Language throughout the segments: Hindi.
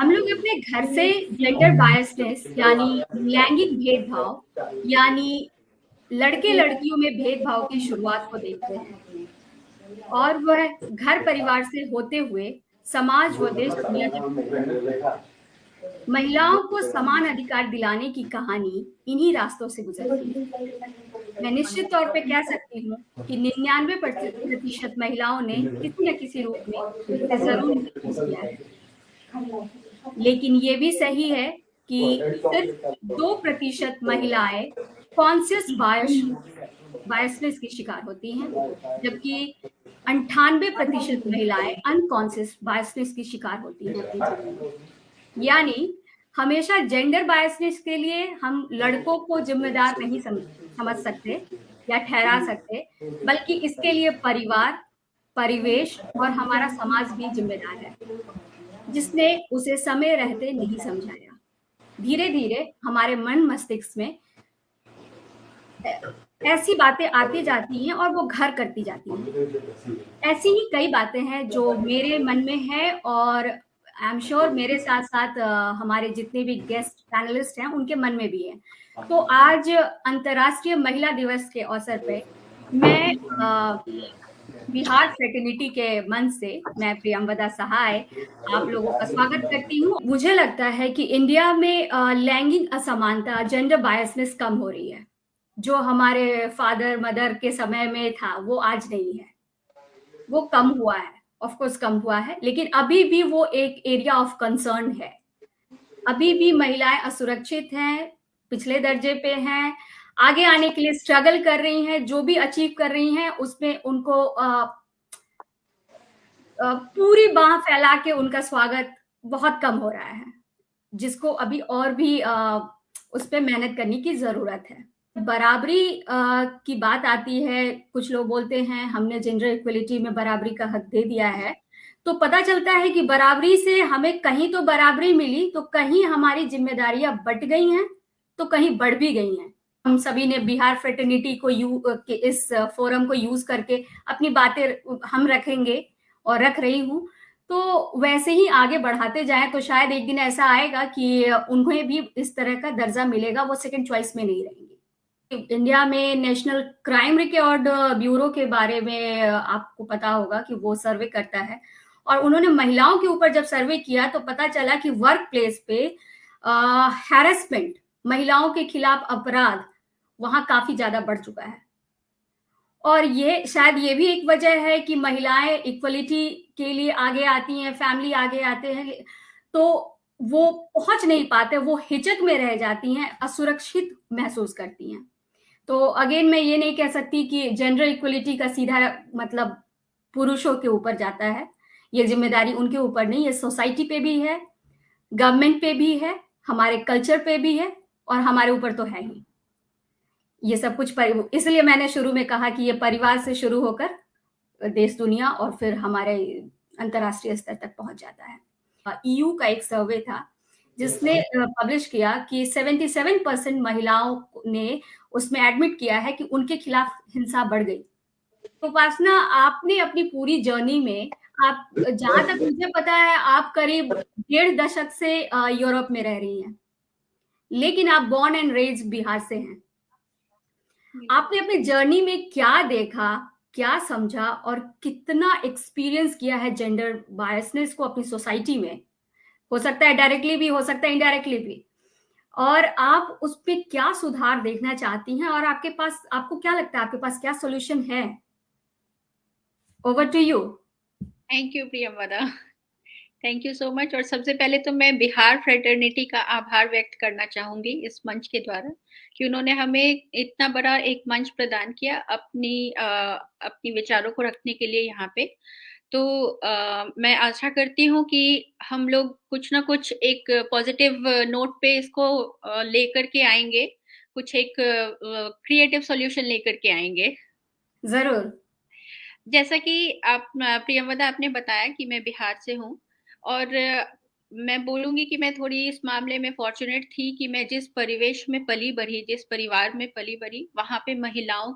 हम लोग अपने घर से जेंडर बायसनेस यानी लैंगिक भेदभाव यानी लड़के लड़कियों में भेदभाव की शुरुआत को देखते हैं और वह घर परिवार से होते हुए समाज व देश दुनिया तक पहुंचता है। महिलाओं को समान अधिकार दिलाने की कहानी इन्हीं रास्तों से गुजरती है। मैं निश्चित तौर पे कह सकती हूँ कि 99% महिलाओं ने किसी न किसी रूप में इसे जरूर महसूस किया है। लेकिन ये भी सही है कि सिर्फ 2% महिलाएं कॉन्शियस बायसनेस की शिकार होती हैं, जबकि 98% महिलाएं अनकॉन्शियस बायसनेस की शिकार होती हैं अपने जीवन में। यानी हमेशा जेंडर बायसनेस के लिए हम लड़कों को जिम्मेदार नहीं समझ सकते या ठहरा सकते, बल्कि इसके लिए परिवार, परिवेश और हमारा समाज भी जिम्मेदार है, जिसने उसे समय रहते नहीं समझाया। धीरे धीरे हमारे मन मस्तिष्क में ऐसी बातें आती जाती हैं और वो घर करती जाती हैं। ऐसी ही कई बातें हैं जो मेरे मन में है और आई एम श्योर मेरे साथ साथ हमारे जितने भी गेस्ट पैनलिस्ट हैं उनके मन में भी है। तो आज अंतर्राष्ट्रीय महिला दिवस के अवसर पे मैं बिहार फ्रेटर्निटी के मंच से मैं प्रियंवदा सहाय आप लोगों का स्वागत करती हूँ। मुझे लगता है कि इंडिया में लैंगिक असमानता, जेंडर बायसनेस कम हो रही है। जो हमारे फादर मदर के समय में था वो आज नहीं है, वो कम हुआ है, ऑफ कोर्स कम हुआ है, लेकिन अभी भी वो एक एरिया ऑफ कंसर्न है। अभी भी महिलाएं असुरक्षित हैं, पिछले दर्जे पे हैं, आगे आने के लिए स्ट्रगल कर रही हैं, जो भी अचीव कर रही हैं उसमें उनको पूरी बाह फैला के उनका स्वागत बहुत कम हो रहा है, जिसको अभी और भी उस पे मेहनत करने की जरूरत है। बराबरी की बात आती है, कुछ लोग बोलते हैं हमने जेंडर इक्वलिटी में बराबरी का हक दे दिया है, तो पता चलता है कि बराबरी से हमें कहीं तो बराबरी मिली, तो कहीं हमारी जिम्मेदारियां बट गई हैं, तो कहीं बढ़ भी गई हैं। हम सभी ने बिहार फ्रेटर्निटी को इस फोरम को यूज करके अपनी बातें हम रखेंगे और रख रही हूँ, तो वैसे ही आगे बढ़ाते जाएं तो शायद एक दिन ऐसा आएगा कि उन्हें भी इस तरह का दर्जा मिलेगा, वो सेकंड चॉइस में नहीं रहेंगी। इंडिया में नेशनल क्राइम रिकॉर्ड ब्यूरो के बारे में आपको पता होगा कि वो सर्वे करता है, और उन्होंने महिलाओं के ऊपर जब सर्वे किया तो पता चला कि वर्क प्लेस पे हैरेसमेंट, महिलाओं के खिलाफ अपराध वहां काफी ज्यादा बढ़ चुका है। और ये शायद ये भी एक वजह है कि महिलाएं इक्वलिटी के लिए आगे आती हैं, फैमिली आगे आते हैं, तो वो पहुंच नहीं पाते, वो हिचक में रह जाती हैं, असुरक्षित महसूस करती हैं। तो अगेन मैं ये नहीं कह सकती कि जेंडर इक्वलिटी का सीधा मतलब पुरुषों के ऊपर जाता है, ये जिम्मेदारी उनके ऊपर नहीं, ये सोसाइटी पे भी है, गवर्नमेंट पे भी है, हमारे कल्चर पे भी है, और हमारे ऊपर तो है ही। ये सब कुछ इसलिए मैंने शुरू में कहा कि ये परिवार से शुरू होकर देश दुनिया और फिर हमारे अंतर्राष्ट्रीय स्तर तक पहुंच जाता है। ईयू का एक सर्वे था जिसने पब्लिश किया कि 77% महिलाओं ने उसमें एडमिट किया है कि उनके खिलाफ हिंसा बढ़ गई। तो उपासना, आपने अपनी पूरी जर्नी में, आप जहां तक मुझे पता है आप करीब 1.5 दशक से यूरोप में रह रही हैं, लेकिन आप बॉर्न एंड रेज बिहार से हैं। आपने अपनी जर्नी में क्या देखा, क्या समझा और कितना एक्सपीरियंस किया है जेंडर बायसनेस को अपनी सोसाइटी में? हो सकता है डायरेक्टली भी, हो सकता है इनडायरेक्टली भी, और आप उस पे क्या सुधार देखना चाहती हैं, और आपके पास, आपको क्या लगता है आपके पास क्या सॉल्यूशन है? Over to you. Thank you Priyamvada, thank you so much. और सबसे पहले तो मैं बिहार फ्रेटर्निटी का आभार व्यक्त करना चाहूंगी इस मंच के द्वारा कि उन्होंने हमें इतना बड़ा एक मंच प्रदान किया अपनी विचारों को रखने के लिए यहाँ पे। तो मैं आशा करती हूँ कि हम लोग कुछ ना कुछ एक पॉजिटिव नोट पे इसको लेकर के आएंगे, कुछ एक क्रिएटिव सॉल्यूशन लेकर के आएंगे। जरूर। जैसा कि आप प्रियंवदा आपने बताया कि मैं बिहार से हूँ, और मैं बोलूंगी कि मैं थोड़ी इस मामले में फॉर्चुनेट थी कि मैं जिस परिवेश में पली बढ़ी, जिस परिवार में पली बढ़ी, वहां पे महिलाओं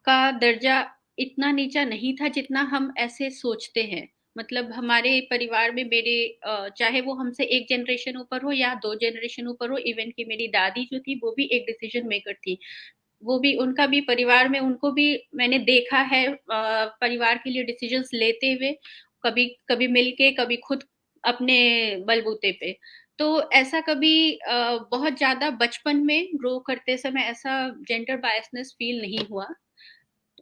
का दर्जा इतना नीचा नहीं था जितना हम ऐसे सोचते हैं। मतलब हमारे परिवार में मेरे चाहे वो हमसे 1 जनरेशन ऊपर हो या 2 जनरेशन ऊपर हो, इवन कि मेरी दादी जो थी वो भी एक डिसीजन मेकर थी। वो भी उनका भी परिवार में उनको भी मैंने देखा है परिवार के लिए डिसीजंस लेते हुए, कभी कभी मिलके, कभी खुद अपने बलबूते पे। तो ऐसा कभी बहुत ज़्यादा बचपन में ग्रो करते समय ऐसा जेंडर बायसनेस फ़ील नहीं हुआ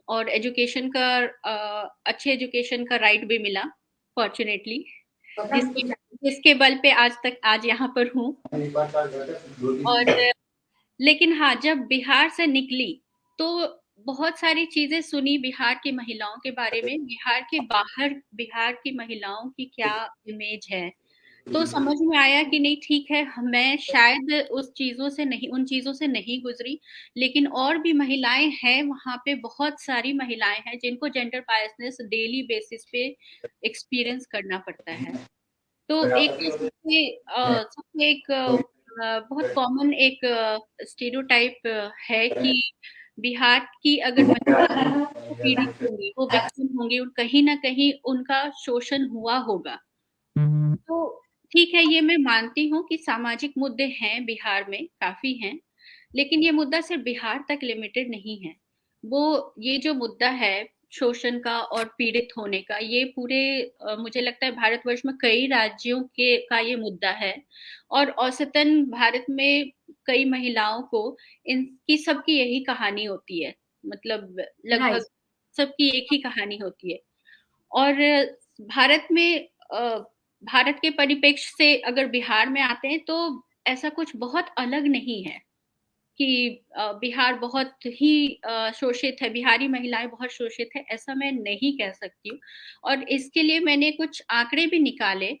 और एजुकेशन का अच्छे एजुकेशन का राइट भी मिला फॉर्च्यूनेटली, जिसके जिसके बल पे आज यहाँ पर हूँ। और लेकिन हाँ, जब बिहार से निकली, तो बहुत सारी चीज़ें सुनी बिहार की महिलाओं के बारे में, बिहार के बाहर बिहार की महिलाओं की क्या इमेज है। तो समझ में आया कि नहीं ठीक है, मैं शायद उन चीज़ों से नहीं गुज़री, लेकिन और भी महिलाएँ हैं वहाँ पे, बहुत सारी महिलाएँ हैं जिनको जेंडर बायसनेस डेली बेसिस पे एक्सपीरियंस करना पड़ता है। तो एक तो सबसे एक बहुत कॉमन एक स्टीरियोटाइप है कि बिहार की अगर महिला वो पीड़ित होंगी, वो विक्टिम होंगी और कहीं न कहीं उनका शोषण हुआ होगा। तो ठीक है, ये मैं मानती हूँ कि सामाजिक मुद्दे हैं बिहार में, काफ़ी हैं, लेकिन ये मुद्दा सिर्फ़ बिहार तक लिमिटेड नहीं है। ये जो मुद्दा है शोषण का और पीड़ित होने का, ये पूरे मुझे लगता है भारतवर्ष में कई राज्यों के का ये मुद्दा है और औसतन भारत में कई महिलाओं को इनकी सबकी यही कहानी होती है। मतलब लगभग राइट, सबकी एक ही कहानी होती है। और भारत में भारत के परिप्रेक्ष्य से अगर बिहार में आते हैं तो ऐसा कुछ बहुत अलग नहीं है कि बिहार बहुत ही शोषित है, बिहारी महिलाएँ बहुत शोषित है, ऐसा मैं नहीं कह सकती हूँ। और इसके लिए मैंने कुछ आंकड़े भी निकाले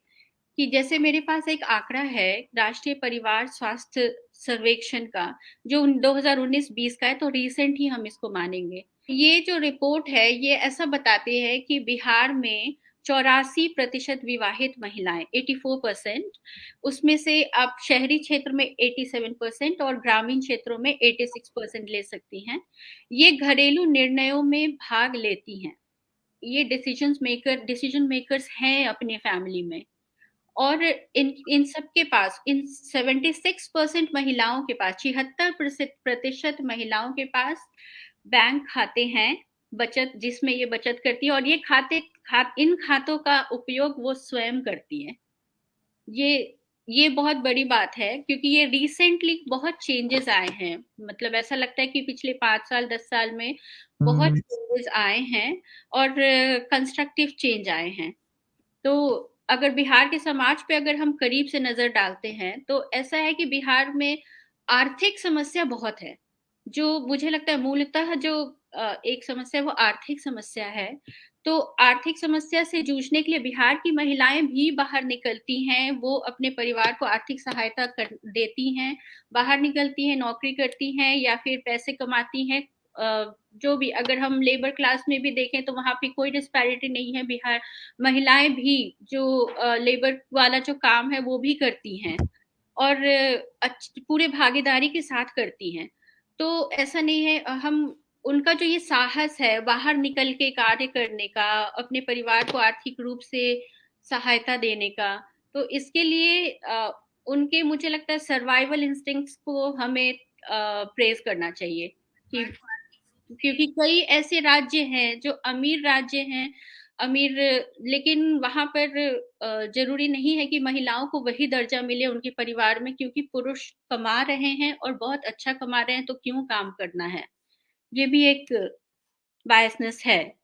कि जैसे मेरे पास एक आंकड़ा है राष्ट्रीय परिवार स्वास्थ्य सर्वेक्षण का, जो 2019-20 का है, तो रिसेंट ही हम इसको मानेंगे। ये जो रिपोर्ट है, ये ऐसा बताती है कि बिहार में 84% विवाहित महिलाएँ 84%, उसमें से आप शहरी क्षेत्र में 87% और ग्रामीण क्षेत्रों में 86% ले सकती हैं। ये घरेलू निर्णयों में भाग लेती हैं। ये डिसीजन मेकर्स हैं अपनी फैमिली में। और इन इन सब के पास इन 76% महिलाओं के पास 76% महिलाओं के पास बैंक खाते हैं, बचत जिसमें ये बचत करती है और ये इन खातों का उपयोग वो स्वयं करती हैं। ये ये बहुत बड़ी बात है क्योंकि ये रिसेंटली बहुत चेंजेस आए हैं। मतलब ऐसा लगता है कि पिछले 5 साल 10 साल में बहुत चेंजेस आए हैं और कंस्ट्रक्टिव चेंज आए हैं। तो अगर बिहार के समाज पे अगर हम करीब से नज़र डालते हैं, तो ऐसा है कि बिहार में आर्थिक समस्या बहुत है। जो मुझे लगता है मूलतः जो एक समस्या है वो आर्थिक समस्या है। तो आर्थिक समस्या से जूझने के लिए बिहार की महिलाएँ भी बाहर निकलती हैं, वो अपने परिवार को आर्थिक सहायता कर देती हैं, बाहर निकलती हैं, नौकरी करती हैं या फिर पैसे कमाती हैं। जो भी अगर हम लेबर क्लास में भी देखें तो वहाँ पे कोई डिस्पैरिटी नहीं है, बिहार महिलाएँ भी जो लेबर वाला जो काम है वो भी करती हैं और पूरे भागीदारी के साथ करती हैं। तो ऐसा नहीं है हम उनका जो ये साहस है बाहर निकल के कार्य करने का, अपने परिवार को आर्थिक रूप से सहायता देने का, तो इसके लिए उनके मुझे लगता है सर्वाइवल इंस्टिंक्ट्स को हमें प्रेज़ करना चाहिए कि क्योंकि कई ऐसे राज्य हैं जो अमीर राज्य हैं, अमीर लेकिन वहाँ पर ज़रूरी नहीं है कि महिलाओं को वही दर्जा मिले उनके परिवार में क्योंकि पुरुष कमा रहे हैं और बहुत अच्छा कमा रहे हैं तो क्यों काम करना है? ये भी एक बायसनेस है।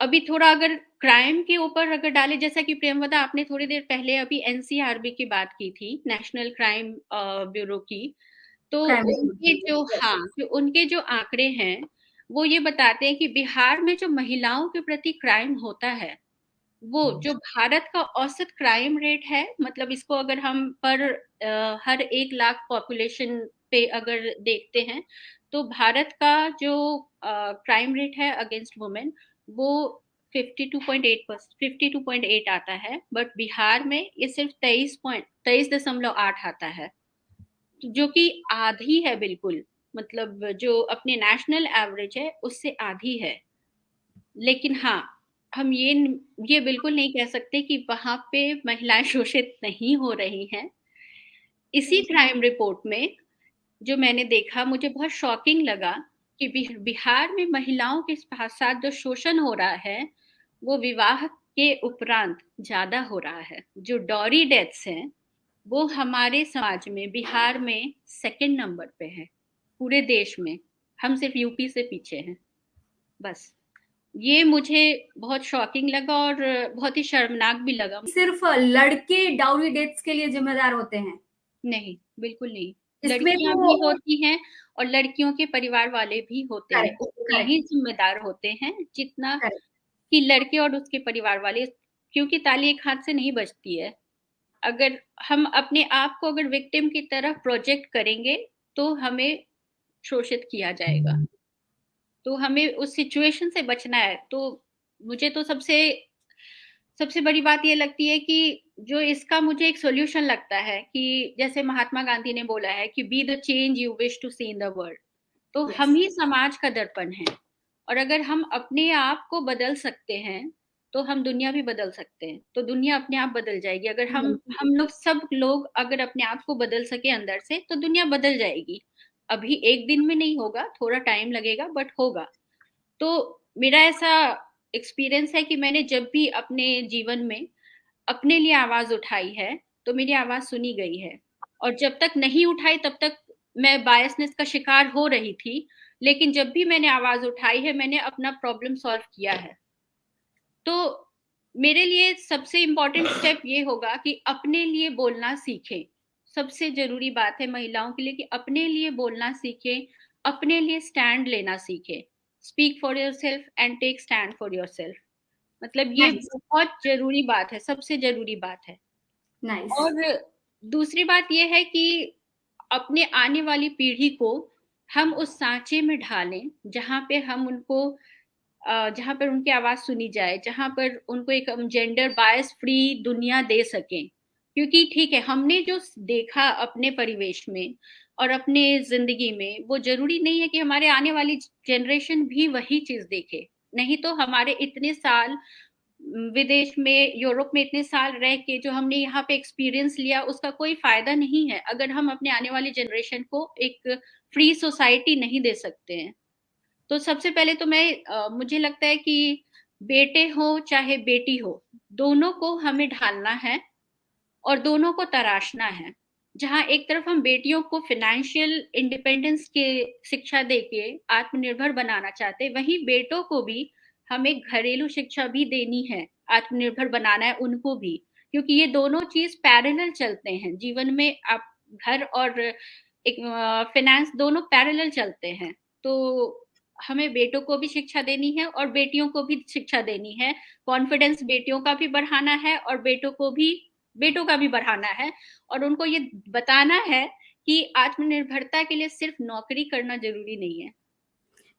अभी थोड़ा अगर क्राइम के ऊपर अगर डालें जैसा कि प्रियंवदा आपने थोड़ी देर पहले अभी एनसीआरबी की बात की थी, नेशनल क्राइम ब्यूरो की। तो उनके जो आंकड़े हैं, वो ये बताते हैं कि बिहार में जो महिलाओं के प्रति क्राइम होता है, वो जो भारत का औसत क्राइम रेट है, मतलब इसको अगर हम हर 1 लाख पॉपुलेशन पे अगर देखते हैं, तो भारत का जो क्राइम रेट है अगेंस्ट वुमेन, वो 52.8 आता है, बट बिहार में ये सिर्फ 23.8 आता है। जो कि आधी है बिल्कुल, मतलब जो अपने नेशनल एवरेज है उससे आधी है। लेकिन हाँ, हम ये बिल्कुल नहीं कह सकते कि वहाँ पे महिलाएं शोषित नहीं हो रही हैं। इसी क्राइम रिपोर्ट में जो मैंने देखा, मुझे बहुत शॉकिंग लगा कि बिहार में महिलाओं के साथ जो शोषण हो रहा है, वो विवाह के उपरांत ज्यादा हो रहा है। जो डॉरी डेथ्स हैं, वो हमारे समाज में बिहार में सेकंड नंबर पे है पूरे देश में। हम सिर्फ यूपी से पीछे हैं बस। ये मुझे बहुत शॉकिंग लगा और बहुत ही शर्मनाक भी लगा। सिर्फ लड़के डाउरी डेथ्स के लिए जिम्मेदार होते हैं? नहीं, बिल्कुल नहीं। इसमें लड़कियां तो भी होती हैं और लड़कियों के परिवार वाले भी होते हैं, करेक्ट, उतने करेक्ट, ही जिम्मेदार होते हैं जितना करेक्ट। कि लड़के और उसके परिवार वाले। क्योंकि ताली एक हाथ से नहीं बजती है। अगर हम अपने आप को अगर विक्टिम की तरह प्रोजेक्ट करेंगे तो हमें शोषित किया जाएगा। तो हमें उस सिचुएशन से बचना है। तो मुझे तो सबसे सबसे बड़ी बात ये लगती है कि जो इसका मुझे एक सॉल्यूशन लगता है कि जैसे महात्मा गांधी ने बोला है कि be the change you wish to see in the world. तो हम यस। ही समाज का दर्पण है। और अगर हम अपने आप को बदल सकते हैं तो हम दुनिया भी बदल सकते हैं। तो दुनिया अपने आप बदल जाएगी। अगर हम लोग सब लोग अगर अपने आप को बदल सके अंदर से तो दुनिया बदल जाएगी। अभी एक दिन में नहीं होगा, थोड़ा टाइम लगेगा, बट होगा। तो मेरा ऐसा एक्सपीरियंस है कि मैंने जब भी अपने जीवन में अपने लिए आवाज उठाई है तो मेरी आवाज सुनी गई है। और जब तक नहीं उठाई तब तक मैं बायसनेस का शिकार हो रही थी। लेकिन जब भी मैंने आवाज उठाई है मैंने अपना प्रॉब्लम सॉल्व किया है। तो मेरे लिए सबसे इम्पोर्टेंट स्टेप ये होगा कि अपने लिए बोलना सीखें। सबसे जरूरी बात है महिलाओं के लिए कि अपने लिए बोलना सीखें, अपने लिए स्टैंड लेना सीखें। Speak for yourself and take stand for yourself. मतलब ये नाइस, बहुत जरूरी बात है, सबसे जरूरी बात है। नाइस। और दूसरी बात यह है कि अपने आने वाली पीढ़ी को हम उस सांचे में ढालें जहां पे हम उनको जहां पर उनकी आवाज सुनी जाए, जहां पर उनको एक जेंडर बायस फ्री दुनिया दे सकें। क्योंकि ठीक है, हमने जो देखा अपने परिवेश में और अपने जिंदगी में, वो जरूरी नहीं है कि हमारे आने वाली जनरेशन भी वही चीज देखे। नहीं तो हमारे इतने साल विदेश में, यूरोप में इतने साल रह के जो हमने यहाँ पे एक्सपीरियंस लिया, उसका कोई फायदा नहीं है अगर हम अपने आने वाली जनरेशन को एक फ्री सोसाइटी नहीं दे सकते हैं। तो सबसे पहले तो मुझे लगता है कि बेटे हो चाहे बेटी हो, दोनों को हमें ढालना है और दोनों को तराशना है। जहां एक तरफ हम बेटियों को फाइनेंशियल इंडिपेंडेंस के शिक्षा देके आत्मनिर्भर बनाना चाहते हैं, वहीं बेटों को भी हमें घरेलू शिक्षा भी देनी है, आत्मनिर्भर बनाना है उनको भी। क्योंकि ये दोनों चीज पैरेलल चलते हैं जीवन में। आप घर और एक फाइनेंस दोनों पैरेलल चलते हैं। तो हमें बेटों को भी शिक्षा देनी है और बेटियों को भी शिक्षा देनी है। कॉन्फिडेंस बेटियों का भी बढ़ाना है और बेटों का भी बढ़ाना है। और उनको ये बताना है कि आत्मनिर्भरता के लिए सिर्फ नौकरी करना जरूरी नहीं है।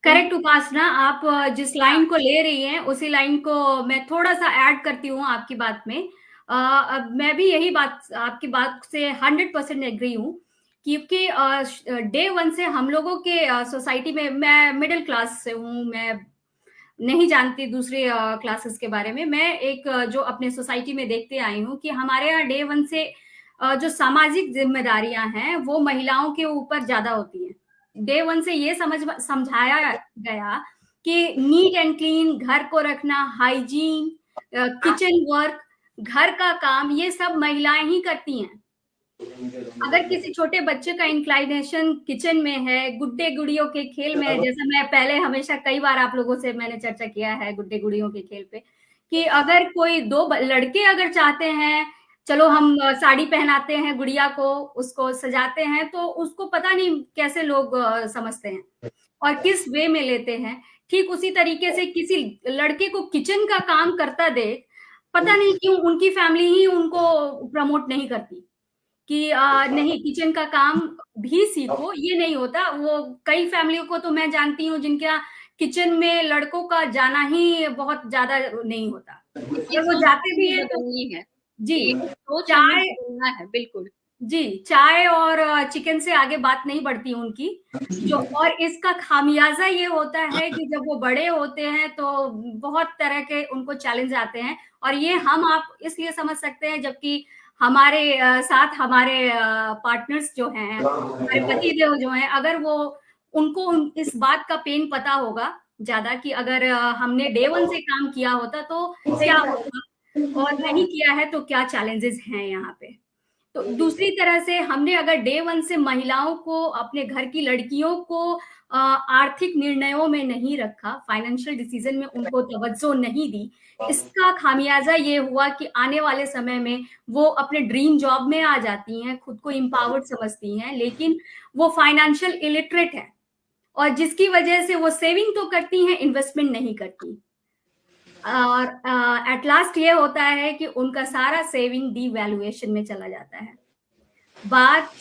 करेक्ट उपासना, आप जिस हाँ, लाइन को ले रही हैं उसी लाइन को मैं थोड़ा सा ऐड करती हूँ आपकी बात में। अब मैं भी यही बात आपकी बात से 100% एग्री हूँ। क्योंकि डे वन से हम लोगों के सोसाइटी में, मैं मिडिल क्लास से हूँ, मैं नहीं जानती दूसरे क्लासेस के बारे में। मैं एक जो अपने सोसाइटी में देखते आई हूँ कि हमारे यहाँ डे वन से जो सामाजिक जिम्मेदारियां हैं वो महिलाओं के ऊपर ज्यादा होती हैं। डे वन से ये समझाया गया कि नीट एंड क्लीन, घर को रखना, हाइजीन, किचन वर्क, घर का काम, ये सब महिलाएं ही करती हैं। अगर किसी छोटे बच्चे का इंक्लाइनेशन किचन में है, गुड्डे गुड़ियों के खेल में है, जैसा मैं पहले हमेशा कई बार आप लोगों से मैंने चर्चा किया है गुड्डे गुड़ियों के खेल पे, कि अगर कोई दो लड़के अगर चाहते हैं, चलो हम साड़ी पहनाते हैं गुड़िया को, उसको सजाते हैं, तो उसको पता नहीं कैसे लोग समझते हैं और किस वे में लेते हैं। ठीक उसी तरीके से किसी लड़के को किचन का काम करता देख, पता नहीं क्यों उनकी फैमिली ही उनको प्रमोट नहीं करती कि नहीं, किचन का काम भी सीखो। ये नहीं होता। वो कई फैमिलियों को तो मैं जानती हूँ जिनका किचन में लड़कों का जाना ही बहुत ज्यादा नहीं होता। ये अगर वो सोच जाते भी हमें हैं तो बदलनी है। जी, ये सोच हमें चाय बदलना है, बिल्कुल। जी, चाय और चिकन से आगे बात नहीं बढ़ती उनकी। जो और इसका खामियाज़ा ये होता है कि जब वो बड़े होते हैं तो बहुत तरह के उनको चैलेंज आते हैं और ये हम आप इसलिए समझ सकते हैं जबकि हमारे साथ हमारे पार्टनर्स जो हैं, हमारे पतिदेव जो हैं, अगर वो उनको इस बात का पेन पता होगा ज़्यादा कि अगर हमने डे 1 से काम किया होता तो क्या होता और नहीं किया है तो क्या चैलेंजेस हैं यहाँ पे। तो दूसरी तरह से हमने अगर डे 1 से महिलाओं को, अपने घर की लड़कियों को आर्थिक निर्णयों में नहीं रखा, फाइनेंशियल डिसीज़न में उनको तवज्जो नहीं दी, इसका खामियाज़ा ये हुआ कि आने वाले समय में वो अपने ड्रीम जॉब में आ जाती हैं, खुद को एम्पावर्ड समझती हैं, लेकिन वो फाइनेंशियल इलिटरेट हैं और जिसकी वजह से वो सेविंग तो करती हैं, इन्वेस्टमेंट नहीं करती। और एट लास्ट ये होता है कि उनका सारा सेविंग डिवैल्यूएशन में चला जाता है। बात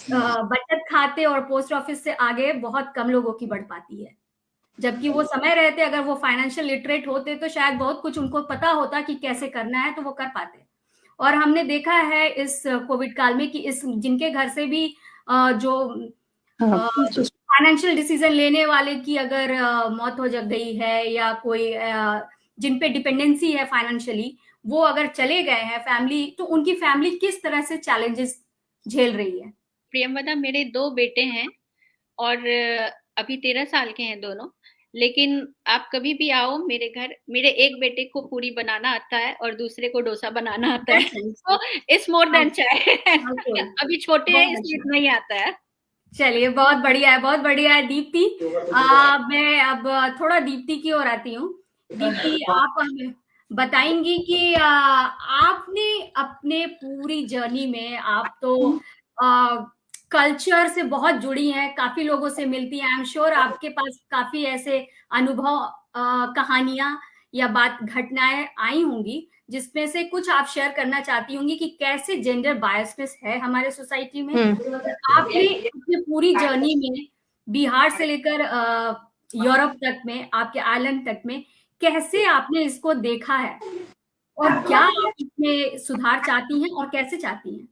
बचत खाते और पोस्ट ऑफिस से आगे बहुत कम लोगों की बढ़ पाती है। जबकि वो समय रहते अगर वो फाइनेंशियल लिटरेट होते तो शायद बहुत कुछ उनको पता होता कि कैसे करना है तो वो कर पाते। और हमने देखा है इस कोविड काल में कि इस जिनके घर से भी जो फाइनेंशियल डिसीजन लेने वाले की अगर मौत हो जग गई है या कोई जिन पे डिपेंडेंसी है फाइनेंशियली, वो अगर चले गए हैं फैमिली, तो उनकी फैमिली किस तरह से चैलेंजेस झेल रही है। प्रियंवदा, मेरे 2 बेटे हैं और अभी 13 साल के हैं दोनों। लेकिन आप कभी भी आओ मेरे घर, मेरे एक बेटे को पूरी बनाना आता है और दूसरे को डोसा बनाना आता है। तो इट्स मोर देन चाय। अभी छोटे हैं इसलिए इतना ही आता है। चलिए, बहुत बढ़िया है, बहुत बढ़िया है। दीप्ति, मैं अब थोड़ा दीप्ति की ओर आती हूँ। दीप्ति, आप हमें बताएंगी कि आपने अपने पूरी जर्नी में आप तो कल्चर से बहुत जुड़ी हैं, काफी लोगों से मिलती हैं। आई एम श्योर आपके पास काफी ऐसे अनुभव, कहानियां या बात घटनाएं आई होंगी जिसमें से कुछ आप शेयर करना चाहती होंगी कि कैसे जेंडर बायसनेस है हमारे सोसाइटी में। आपने अपनी पूरी जर्नी में बिहार से लेकर यूरोप तक में, आपके आइलैंड तक में, कैसे आपने इसको देखा है और क्या आप इसमें सुधार चाहती हैं और कैसे चाहती हैं?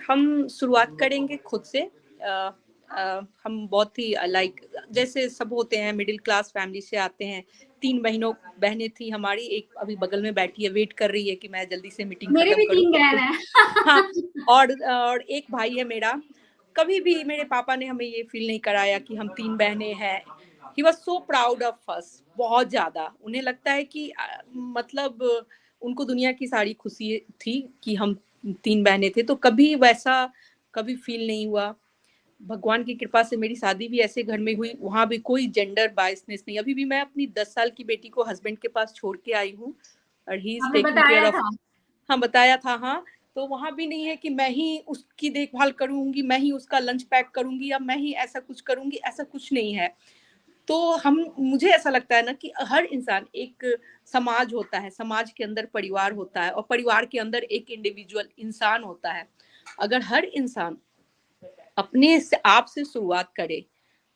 हम शुरुआत करेंगे खुद से। हम बहुत ही लाइक जैसे सब होते हैं, मिडिल क्लास फैमिली से आते हैं। 3 बहनें थी हमारी, एक अभी बगल में बैठी है, वेट कर रही है कि मैं जल्दी से मीटिंग मेरे खत्म भी करूं। 3 बहन हैं। हाँ, और एक भाई है मेरा। कभी भी मेरे पापा ने हमें ये फील नहीं कराया कि हम 3 बहनें हैं। He was so proud of us, बहुत ज्यादा। उन्हें लगता है कि मतलब उनको दुनिया की सारी खुशी थी कि हम 3 बहनें थे, तो कभी वैसा कभी फील नहीं हुआ। भगवान की कृपा से मेरी शादी भी ऐसे घर में हुई, वहां भी कोई जेंडर बायसनेस नहीं। अभी भी मैं अपनी 10 साल की बेटी को हस्बैंड के पास छोड़ के आई हूँ और he is taking care of. हाँ, बताया था। हाँ, तो वहां भी नहीं है कि मैं ही उसकी देखभाल करूंगी, मैं ही उसका लंच पैक करूंगी या मैं ही ऐसा कुछ करूंगी, ऐसा कुछ नहीं है। तो मुझे ऐसा लगता है ना कि हर इंसान, एक समाज होता है, समाज के अंदर परिवार होता है और परिवार के अंदर एक इंडिविजुअल इंसान होता है। अगर हर इंसान अपने से आप से शुरुआत करे,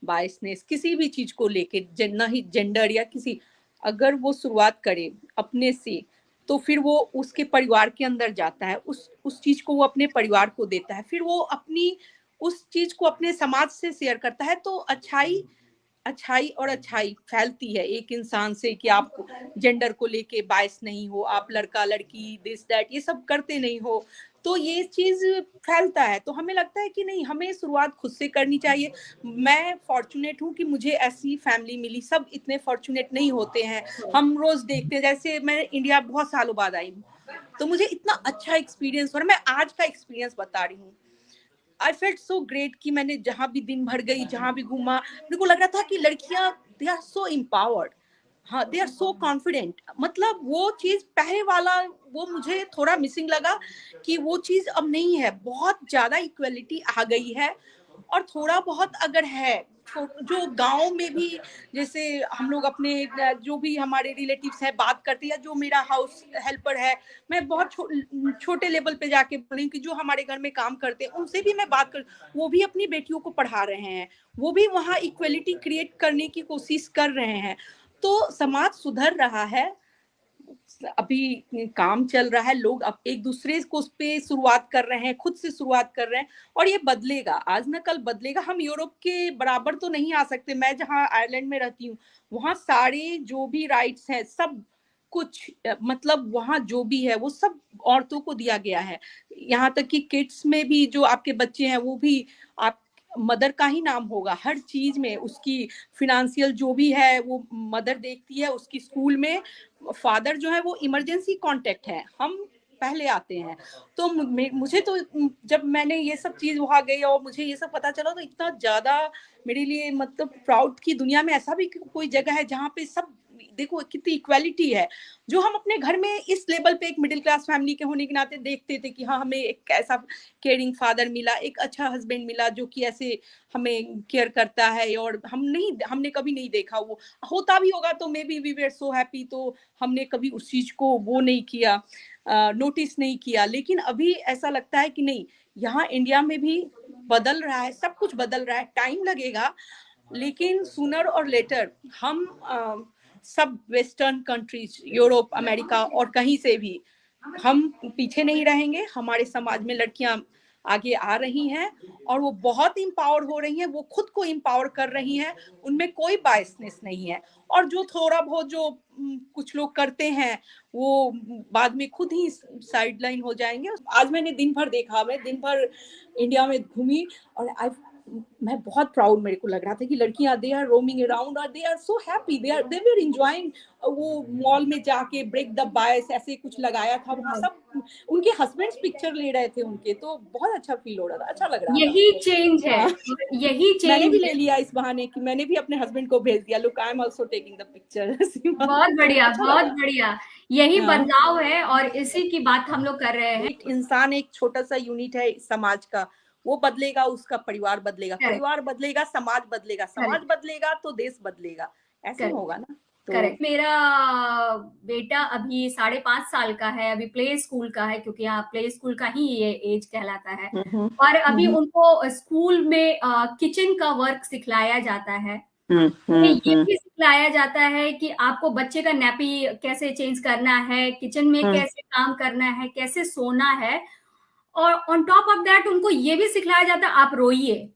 बायसनेस किसी भी चीज को लेके, ना ही जेंडर या किसी, अगर वो शुरुआत करे अपने से, तो फिर वो उसके परिवार के अंदर जाता है, उस चीज को वो अपने परिवार को देता है, फिर वो अपनी उस चीज को अपने समाज से शेयर करता है। तो अच्छाई और अच्छाई फैलती है एक इंसान से कि आप जेंडर को लेके बायस नहीं हो, आप लड़का लड़की दिस दैट ये सब करते नहीं हो, तो ये चीज फैलता है। तो हमें लगता है कि नहीं, हमें शुरुआत खुद से करनी चाहिए। मैं फॉर्चुनेट हूँ कि मुझे ऐसी फैमिली मिली। सब इतने फॉर्चुनेट नहीं होते हैं। हम रोज देखते हैं, जैसे मैं इंडिया बहुत सालों बाद आई हूँ, तो मुझे इतना अच्छा एक्सपीरियंस हो रहा है। मैं आज का एक्सपीरियंस बता रही हूँ। आई फेल्ट सो ग्रेट कि मैंने जहां भी दिन भर गई, जहां भी घूमा, मेरे को लग रहा था कि लड़कियां दे आर सो एम्पावर्ड। हाँ, दे आर सो कॉन्फिडेंट। मतलब वो चीज पहले वाला वो मुझे थोड़ा मिसिंग लगा कि वो चीज अब नहीं है। बहुत ज्यादा इक्वलिटी आ गई है। और थोड़ा बहुत अगर है जो गांव में भी, जैसे हम लोग अपने जो भी हमारे रिलेटिव्स है बात करते हैं, या जो मेरा हाउस हेल्पर है, मैं बहुत छोटे लेवल पे जाके बोली कि जो हमारे घर में काम करते हैं उनसे भी मैं बात कर, वो भी अपनी बेटियों को पढ़ा रहे हैं, वो भी वहाँ इक्वलिटी क्रिएट करने की कोशिश कर रहे हैं। तो समाज सुधर रहा है, अभी काम चल रहा है, लोग अब एक दूसरे को उस पे शुरुआत कर रहे हैं, खुद से शुरुआत कर रहे हैं, और ये बदलेगा, आज न कल बदलेगा। हम यूरोप के बराबर तो नहीं आ सकते। मैं जहाँ आयरलैंड में रहती हूँ, वहाँ सारे जो भी राइट्स हैं, सब कुछ मतलब वहाँ जो भी है वो सब औरतों को दिया गया है। यहाँ तक कि किड्स में भी जो आपके बच्चे हैं वो भी आप मदर का ही नाम होगा हर चीज में। उसकी फिनेंशियल जो भी है वो मदर देखती है। उसकी स्कूल में फादर जो है वो इमरजेंसी कांटेक्ट है, हम पहले आते हैं। तो मुझे तो जब मैंने ये सब चीज वहां गई और मुझे ये सब पता चला तो इतना ज्यादा मेरे लिए मतलब प्राउड की दुनिया में ऐसा भी कोई जगह है जहाँ पे सब देखो कितनी इक्वालिटी है, जो हम अपने घर में इस लेवल पे एक मिडिल क्लास फैमिली के होने के नाते देखते थे कि हाँ हमें एक ऐसा केयरिंग फादर मिला, एक अच्छा हस्बैंड मिला जो कि ऐसे हमें केयर करता है, और हमने कभी नहीं देखा। वो होता भी होगा तो maybe we were so happy, तो हमने कभी उस चीज को वो नहीं किया, नोटिस नहीं किया। लेकिन अभी ऐसा लगता है कि नहीं, यहाँ इंडिया में भी बदल रहा है, सब कुछ बदल रहा है, टाइम लगेगा, लेकिन सूनर और लेटर हम सब वेस्टर्न कंट्रीज, यूरोप, अमेरिका और कहीं से भी हम पीछे नहीं रहेंगे। हमारे समाज में लड़कियां आगे आ रही हैं और वो बहुत इम्पावर हो रही हैं, वो खुद को इम्पावर कर रही हैं, उनमें कोई बायसनेस नहीं है। और जो थोड़ा बहुत जो कुछ लोग करते हैं वो बाद में खुद ही साइडलाइन हो जाएंगे। आज मैंने दिन भर देखा, मैं दिन भर इंडिया में घूमी और मैं बहुत प्राउड मेरे को लग रहा था कि लड़कियां दे आर रोमिंग अराउंड और they are so happy, they were enjoying. वो मॉल में जाके ब्रेक द बायस ऐसे कुछ लगाया था वहाँ, सब उनके हस्बैंड्स पिक्चर ले रहे थे उनके, तो बहुत अच्छा फील हो रहा था, अच्छा लग रहा था। यही चेंज है, यही चेंज मैंने भी ले लिया इस बहाने कि मैंने भी अपने हस्बैंड को भेज दिया, look I am also taking the picture. बहुत बढ़िया, बहुत बढ़िया। यही बदलाव है और इसी की बात हम लोग कर रहे हैं। एक इंसान एक छोटा सा यूनिट है समाज का, वो बदलेगा, उसका परिवार बदलेगा, परिवार बदलेगा, समाज बदलेगा, समाज बदलेगा तो देश बदलेगा, ऐसे होगा ना। तो करेक्ट। मेरा बेटा अभी 5.5 साल का है, अभी प्ले स्कूल का है, क्योंकि यहाँ प्ले स्कूल का ही ये एज कहलाता है। और अभी उनको स्कूल में किचन का वर्क सिखलाया जाता है। ये भी सिखलाया जाता है कि आपको बच्चे का नैपी कैसे चेंज करना है, किचन में कैसे काम करना है, कैसे सोना है। और ऑन टॉप ऑफ दैट उनको ये भी सिखलाया जाता है आप रोइए।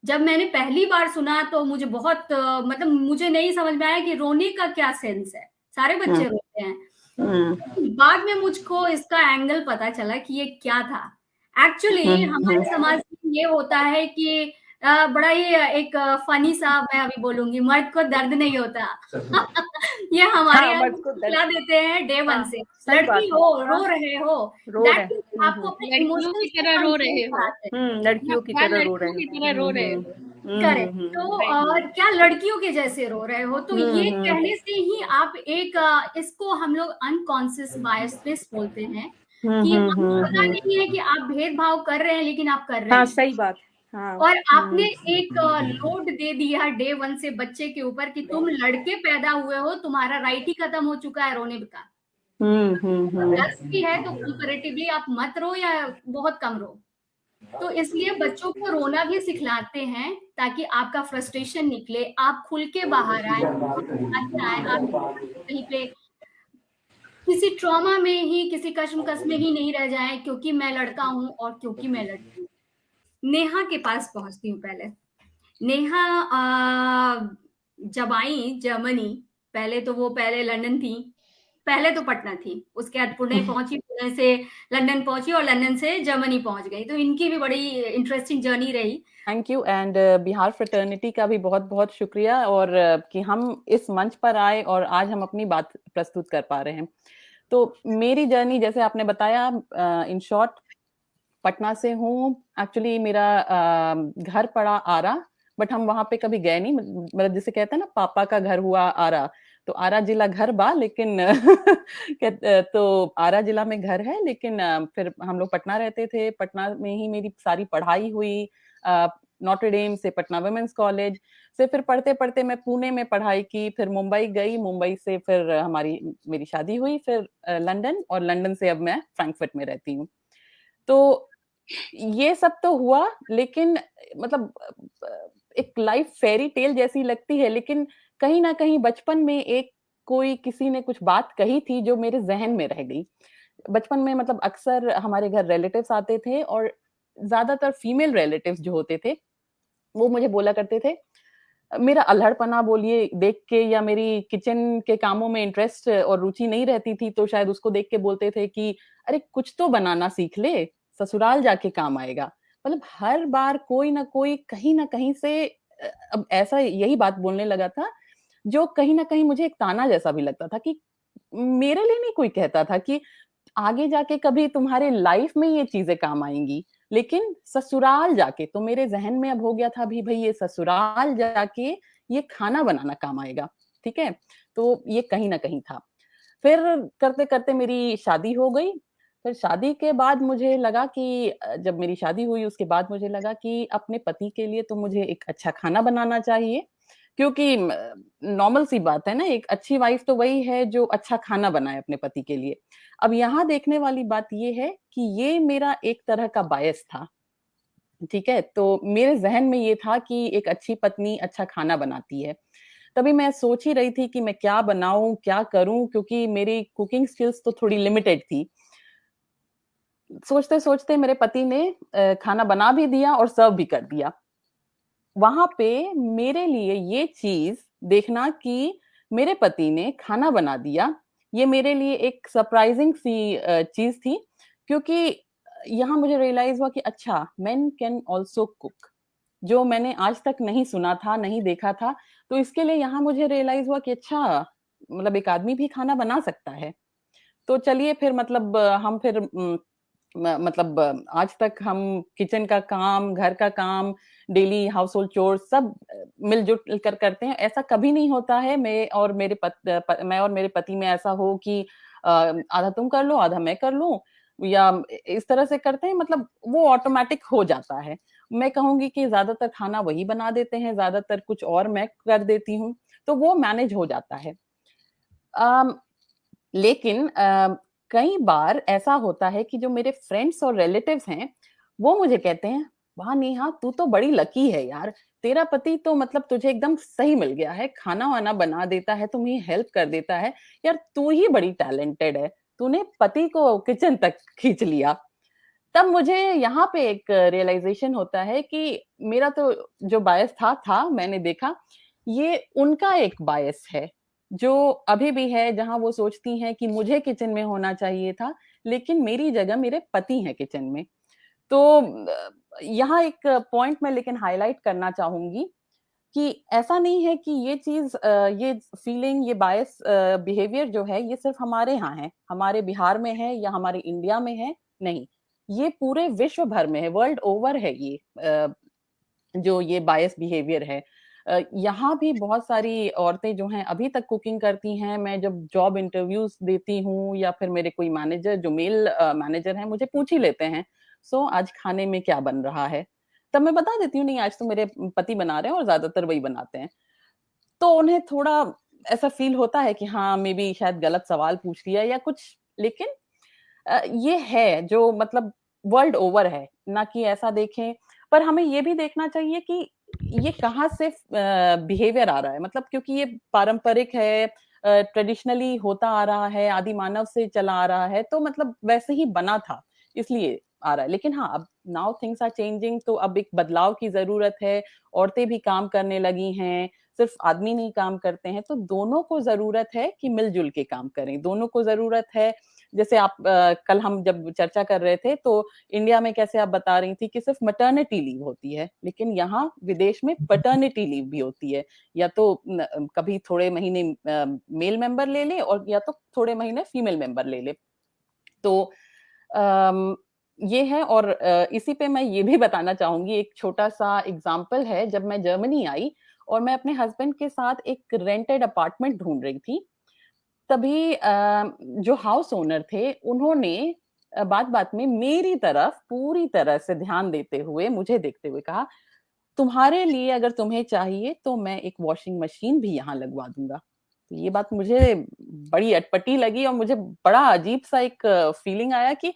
जब मैंने पहली बार सुना तो मुझे बहुत मतलब मुझे नहीं समझ में आया कि रोने का क्या सेंस है, सारे बच्चे रोते हैं। बाद में मुझको इसका एंगल पता चला कि ये क्या था। एक्चुअली हमारे समाज में ये होता है कि बड़ा ही एक फनी सा मैं अभी बोलूंगी, मर्द को दर्द नहीं होता। ये हमारे यहाँ सिखला देते हैं डे 1 से, लड़की हो, रो रहे हो, आपको अपने इमोशनल की तरह रो रहे हो, लड़कियों की तरह रो रहे हो। करेक्ट। तो और क्या लड़कियों के जैसे रो रहे हो, तो ये कहने से ही आप एक इसको हम लोग अनकॉन्शियस बायसनेस बोलते हैं कि आपको पता नहीं है कि आप भेदभाव कर रहे हैं, लेकिन आप कर रहे हैं। सही बात। हाँ, और आपने एक लोड दे दिया डे 1 से बच्चे के ऊपर कि तुम लड़के पैदा हुए हो, तुम्हारा राइट ही खत्म हो चुका है रोने का। प्लस भी है तो कंपैरेटिवली आप मत रो या बहुत कम रो। तो इसलिए बच्चों को रोना भी सिखलाते हैं ताकि आपका फ्रस्ट्रेशन निकले, आप खुल के बाहर आए, आप कहीं पे किसी ट्रॉमा में ही, किसी कश्मकश में ही नहीं रह जाए क्योंकि मैं लड़का हूं और क्योंकि मैं लड़की हूँ। नेहा के पास पहुंचती हूँ पहले। नेहा जब आई जर्मनी, पहले तो वो पहले लंदन थी, पहले तो पटना थी, उसके बाद पुणे पहुंची, पुणे से लंदन पहुंची और लंदन से जर्मनी पहुंच गई। तो इनकी भी बड़ी इंटरेस्टिंग जर्नी रही। Thank you. And Bihar fraternity का भी बहुत बहुत शुक्रिया और कि हम इस मंच पर आए और आज हम अपनी बात प्रस्तुत कर पा रहे हैं। तो मेरी जर्नी जैसे आपने बताया, इन शॉर्ट पटना से हूँ। एक्चुअली मेरा घर पड़ा आरा, बट हम वहां पे कभी गए नहीं। मतलब जिसे कहते हैं ना पापा का घर हुआ आरा, तो आरा जिला घर बा, लेकिन तो आरा जिला में घर है, लेकिन फिर हम लोग पटना रहते थे। पटना में ही मेरी सारी पढ़ाई हुई, नॉटर डेम से पटना वुमेन्स कॉलेज से। फिर पढ़ते पढ़ते मैं पुणे में पढ़ाई की, फिर मुंबई गई, मुंबई से फिर मेरी शादी हुई, फिर लंदन, और लंदन से अब मैं फ्रैंकफर्ट में रहती हूँ। तो ये सब तो हुआ, लेकिन मतलब एक लाइफ फेरी टेल जैसी लगती है, लेकिन कहीं ना कहीं बचपन में एक कोई किसी ने कुछ बात कही थी जो मेरे ज़हन में रह गई। बचपन में मतलब अक्सर हमारे घर रिलेटिव्स आते थे और ज़्यादातर फीमेल रिलेटिव्स जो होते थे, वो मुझे बोला करते थे, मेरा अल्हड़पना बोलिए देख के या मेरी किचन के कामों में इंटरेस्ट और रुचि नहीं रहती थी, तो शायद उसको देख के बोलते थे कि अरे कुछ तो बनाना सीख ले, ससुराल जाके काम आएगा। मतलब हर बार कोई ना कोई कहीं न कहीं से अब ऐसा यही बात बोलने लगा था, जो कहीं न कहीं मुझे एक ताना जैसा भी लगता था कि मेरे लिए नहीं कोई कहता था कि आगे जाके कभी तुम्हारे लाइफ में ये चीज़ें काम आएँगी, लेकिन ससुराल जाके तो मेरे ज़हन में अब हो गया था अभी भई ये ससुराल जाके ये खाना बनाना काम आएगा, ठीक है? तो ये कहीं न कहीं था। फिर करते-करते मेरी शादी हो गई, फिर शादी के बाद मुझे लगा कि जब मेरी शादी हुई उसके बाद मुझे लगा कि अपने पति के लिए तो मुझे एक अच्छा खाना बनाना चाहिए, क्योंकि नॉर्मल सी बात है ना, एक अच्छी वाइफ तो वही है जो अच्छा खाना बनाए अपने पति के लिए। अब यहाँ देखने वाली बात ये है कि ये मेरा एक तरह का बायस था, ठीक है? तो मेरे ज़हन में ये था कि एक अच्छी पत्नी अच्छा खाना बनाती है। तभी मैं सोच ही रही थी कि मैं क्या बनाऊँ, क्या करूँ? क्योंकि मेरी कुकिंग स्किल्स तो थोड़ी लिमिटेड थी। सोचते-सोचते मेरे पति ने खाना बना भी दिया और सर्व भी कर दिया। वहाँ पे मेरे लिए ये चीज़ देखना कि मेरे पति ने खाना बना दिया, ये मेरे लिए एक सरप्राइज़िंग सी चीज़ थी, क्योंकि यहाँ मुझे रियलाइज़ हुआ कि अच्छा, मेन कैन आल्सो कुक, जो मैंने आज तक नहीं सुना था, नहीं देखा था। तो इसके लिए यहाँ मुझे रियलाइज़ हुआ कि अच्छा, मतलब एक आदमी भी खाना बना सकता है। तो चलिए फिर मतलब हम फिर मतलब आज तक हम किचन का काम, घर का काम, डेली हाउस होल्ड चोर्स सब मिल-जुल कर करते हैं। ऐसा कभी नहीं होता है मैं और मेरे पति में ऐसा हो कि आधा तुम कर लो, आधा मैं कर लूँ या इस तरह से करते हैं, मतलब वो ऑटोमैटिक हो जाता है। मैं कहूँगी कि ज़्यादातर खाना वही बना देते हैं, ज़्यादातर कुछ और मैं कर देती हूँ, तो वो मैनेज हो जाता है। अम लेकिन कई बार ऐसा होता है कि जो मेरे फ्रेंड्स और रिलेटिव्स हैं, वो मुझे कहते हैं, "वाह नेहा, तू तो बड़ी लकी है यार। तेरा पति तो मतलब तुझे एकदम सही मिल गया है, खाना-वाना बना देता है, तुम्हें हेल्प कर देता है। यार तू ही बड़ी टैलेंटेड है। तूने पति को किचन तक खींच लिया।" तब मुझे यहाँ पे एक रियलाइज़ेशन होता है कि मेरा तो जो बायस था, मैंने देखा, ये उनका एक बायस है, जो अभी भी है, जहाँ वो सोचती हैं कि मुझे किचन में होना चाहिए था, लेकिन मेरी जगह मेरे पति हैं किचन में। तो यहाँ एक पॉइंट मैं लेकिन हाइलाइट करना चाहूँगी कि ऐसा नहीं है कि ये चीज़ ये फीलिंग, ये बायस बिहेवियर जो है, ये सिर्फ़ हमारे यहाँ है, हमारे बिहार में है या हमारे इंडिया में है, नहीं। ये पूरे विश्व भर में है, वर्ल्ड ओवर है ये जो ये बायस बिहेवियर है। यहाँ भी बहुत सारी औरतें जो हैं अभी तक कुकिंग करती हैं। मैं जब जॉब इंटरव्यूज़ देती हूँ या फिर मेरे कोई मैनेजर जो मेल मैनेजर हैं मुझे पूछ ही लेते हैं, "सो आज खाने में क्या बन रहा है?" तब मैं बता देती हूँ, "नहीं आज तो मेरे पति बना रहे हैं और ज़्यादातर वही बनाते हैं।" तो उन्हें थोड़ा ऐसा फ़ील होता है कि हाँ, मेबी शायद गलत सवाल पूछ लिया या कुछ, लेकिन ये है जो मतलब वर्ल्ड ओवर है, ना कि ऐसा देखें। पर हमें ये भी देखना चाहिए कि ये कहाँ से बिहेवियर आ रहा है, मतलब क्योंकि ये पारंपरिक है, ट्रेडिशनली होता आ रहा है, आदि मानव से चला आ रहा है, तो मतलब वैसे ही बना था, इसलिए आ रहा है। लेकिन हाँ, अब नाउ थिंग्स आर चेंजिंग, तो अब एक बदलाव की ज़रूरत है, औरतें भी काम करने लगी हैं, सिर्फ आदमी नहीं काम करते हैं, तो दोनों को ज़रूरत है कि मिल-जुल के काम करें, दोनों को ज़रूरत है। जैसे आप कल हम जब चर्चा कर रहे थे, तो इंडिया में कैसे आप बता रही थी कि सिर्फ मैटरनिटी लीव होती है, लेकिन यहाँ विदेश में पैटर्निटी लीव भी होती है। या तो कभी थोड़े महीने मेल मेंबर ले ले और या तो थोड़े महीने फीमेल मेंबर ले ले। तो अम, ये है और इसी पे मैं ये भी बताना चाहूँगी, एक छोटा-सा एग्ज़ाम्पल है, जब मैं जर्मनी आई और मैं अपने हस्बैंड के साथ एक रेंटेड अपार्टमेंट ढूँढ रही थी, तभी जो हाउस ओनर थे, उन्होंने बात-बात में मेरी तरफ पूरी तरह से ध्यान देते हुए, मुझे देखते हुए कहा, "तुम्हारे लिए अगर तुम्हें चाहिए, तो मैं एक वॉशिंग मशीन भी यहाँ लगवा दूँगा।" तो ये बात मुझे बड़ी अटपटी लगी और मुझे बड़ा अजीब-सा एक फीलिंग आया कि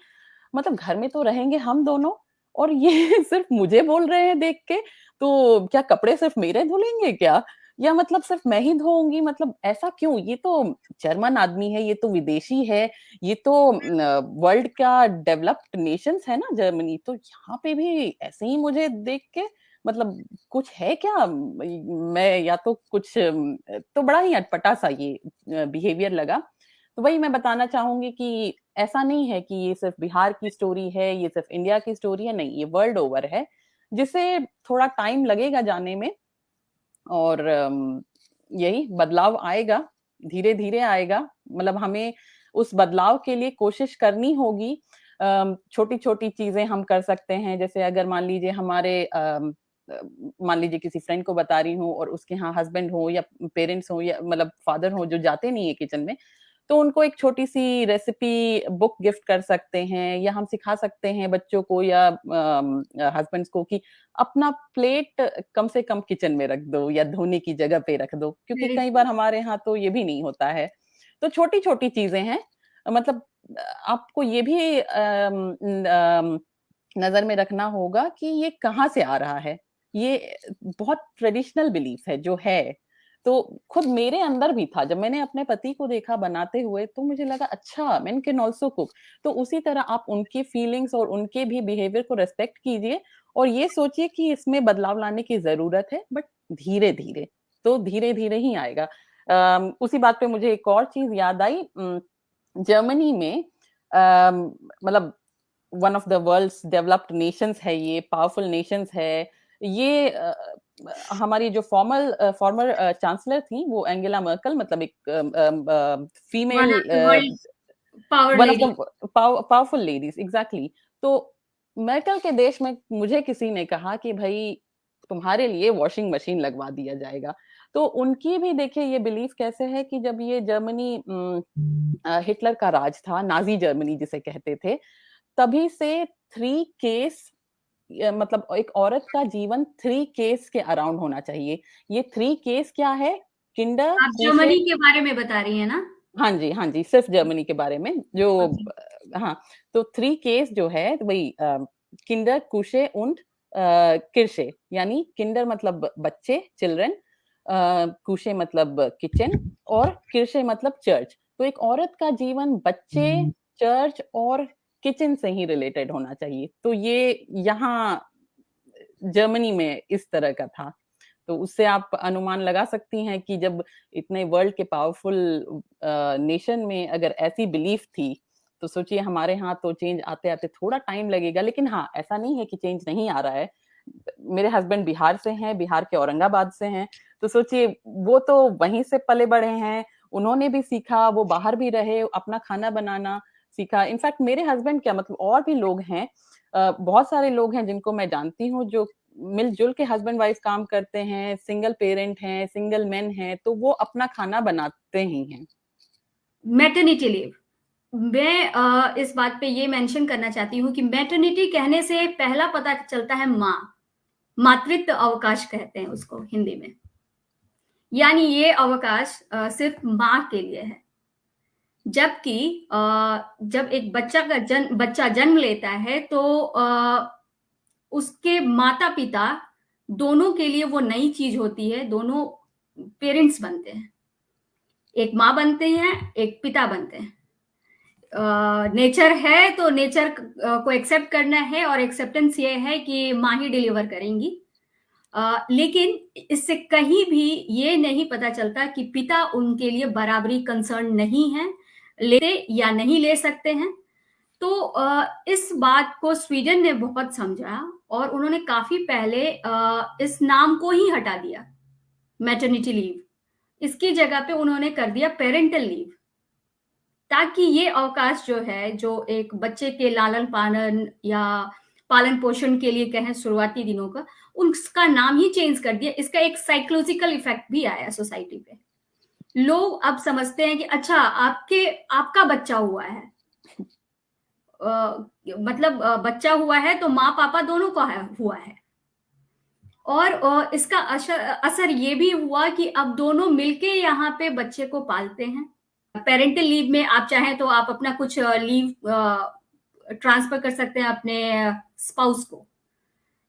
मतलब घर में तो रहेंगे हम दोनों और ये सिर्फ मुझे बोल रहे हैं देख के, तो क्या कपड़े सिर्फ मेरे धुलेंगे क्या? या मतलब सिर्फ मैं ही धोऊंगी, मतलब ऐसा क्यों? ये तो जर्मन आदमी है, ये तो विदेशी है, ये तो वर्ल्ड का डेवलप्ड नेशंस है ना जर्मनी, तो यहाँ पे भी ऐसे ही मुझे देख के मतलब कुछ है क्या? मैं या तो कुछ तो बड़ा ही अटपटा सा ये बिहेवियर लगा। तो वही मैं बताना चाहूंगी कि ऐसा नहीं है कि ये सिर्फ बिहार की स्टोरी है, ये सिर्फ इंडिया की स्टोरी है, नहीं, ये वर्ल्ड ओवर है, जिसे थोड़ा टाइम लगेगा जाने में, और यही बदलाव आएगा, धीरे धीरे आएगा। मतलब हमें उस बदलाव के लिए कोशिश करनी होगी। छोटी छोटी चीजें हम कर सकते हैं, जैसे अगर मान लीजिए मान लीजिए किसी फ्रेंड को बता रही हूँ और उसके यहाँ हस्बैंड हो या पेरेंट्स हो या मतलब फादर हो जो जाते नहीं है किचन में, तो उनको एक छोटी सी रेसिपी बुक गिफ्ट कर सकते हैं, या हम सिखा सकते हैं बच्चों को या हस्बैंड्स को कि अपना प्लेट कम से कम किचन में रख दो या धोने की जगह पे रख दो, क्योंकि कई बार हमारे यहाँ तो ये भी नहीं होता है। तो छोटी छोटी चीजें हैं, मतलब आपको ये भी नजर में रखना होगा कि ये कहाँ से आ रहा है। ये बहुत ट्रेडिशनल बिलीफ है जो है। तो खुद मेरे अंदर भी था, जब मैंने अपने पति को देखा बनाते हुए तो मुझे लगा अच्छा मेन कैन ऑल्सो कुक। तो उसी तरह आप उनकी फीलिंग्स और उनके भी बिहेवियर को रेस्पेक्ट कीजिए और ये सोचिए कि इसमें बदलाव लाने की जरूरत है, बट धीरे धीरे, तो धीरे धीरे ही आएगा। उसी बात पे मुझे एक और चीज याद आई। जर्मनी में मतलब one of the world's developed nations है, ये पावरफुल नेशंस है। ये हमारी जो फॉर्मर चांसलर थी वो एंगेला मर्कल, मतलब एक female one of the powerful ladies, exactly. तो मर्कल के देश में मुझे किसी ने कहा कि भाई तुम्हारे लिए वॉशिंग मशीन लगवा दिया जाएगा। तो उनकी भी देखिए ये बिलीफ कैसे है कि जब ये जर्मनी हिटलर का राज था, नाजी जर्मनी जिसे कहते थे, तभी से 3 केस, मतलब एक औरत का जीवन 3 केस के अराउंड होना चाहिए। ये 3 केस क्या है? किंडर, आप जर्मनी के बारे में बता रही हैं ना? हाँ जी, हाँ जी, सिर्फ जर्मनी के बारे में जो हाँ, तो 3 केस जो है वही किंडर, कुशे und किर्शे, यानी किंडर मतलब बच्चे, चिल्ड्रन, कुशे मतलब किचन और किर्शे मतलब चर्च। तो एक औरत का जीवन बच्चे, चर्च और किचन से ही रिलेटेड होना चाहिए। तो ये यहाँ जर्मनी में इस तरह का था। तो उससे आप अनुमान लगा सकती हैं कि जब इतने वर्ल्ड के पावरफुल नेशन में अगर ऐसी बिलीफ थी, तो सोचिए हमारे यहाँ तो चेंज आते आते थोड़ा टाइम लगेगा। लेकिन हाँ, ऐसा नहीं है कि चेंज नहीं आ रहा है। मेरे हस्बैंड बिहार से हैं, बिहार के औरंगाबाद से हैं, तो सोचिए वो तो वहीं से पले बढ़े हैं, उन्होंने भी सीखा, वो बाहर भी रहे, अपना खाना बनाना सीखा। इनफैक्ट मेरे हस्बैंड क्या, मतलब और भी लोग हैं, बहुत सारे लोग हैं जिनको मैं जानती हूँ जो मिलजुल के हस्बैंड वाइफ काम करते हैं, सिंगल पेरेंट हैं, सिंगल मैन हैं, तो वो अपना खाना बनाते ही हैं। मैटरनिटी लीव, मैं इस बात पे ये मेंशन करना चाहती हूँ कि मैटरनिटी कहने से पहला पता चलता है माँ, मातृत्व अवकाश कहते हैं उसको हिंदी में। यानी ये अवकाश सिर्फ माँ के लिए है। जबकि जब एक बच्चा जन्म लेता है तो उसके माता पिता दोनों के लिए वो नई चीज होती है, दोनों पेरेंट्स बनते हैं, एक माँ बनते हैं, एक पिता बनते हैं। नेचर है तो नेचर को एक्सेप्ट करना है, और एक्सेप्टेंस ये है कि माँ ही डिलीवर करेंगी। लेकिन इससे कहीं भी ये नहीं पता चलता कि पिता उनके लिए बराबरी कंसर्न नहीं है, लेते या नहीं ले सकते हैं। तो इस बात को स्वीडन ने बहुत समझा और उन्होंने काफी पहले इस नाम को ही हटा दिया, मैटरनिटी लीव। इसकी जगह पे उन्होंने कर दिया पेरेंटल लीव, ताकि ये अवकाश जो है, जो एक बच्चे के लालन पालन या पालन पोषण के लिए कहें शुरुआती दिनों का, उसका नाम ही चेंज कर दिया। इसका एक साइकोलॉजिकल इफेक्ट भी आया सोसाइटी पे। लोग अब समझते हैं कि अच्छा आपका बच्चा हुआ है, मतलब बच्चा हुआ है तो माँ पापा दोनों का हुआ है। और इसका असर ये भी हुआ कि अब दोनों मिलके यहाँ पे बच्चे को पालते हैं। पेरेंटल लीव में आप चाहें तो आप अपना कुछ लीव ट्रांसफर कर सकते हैं अपने स्पाउस को,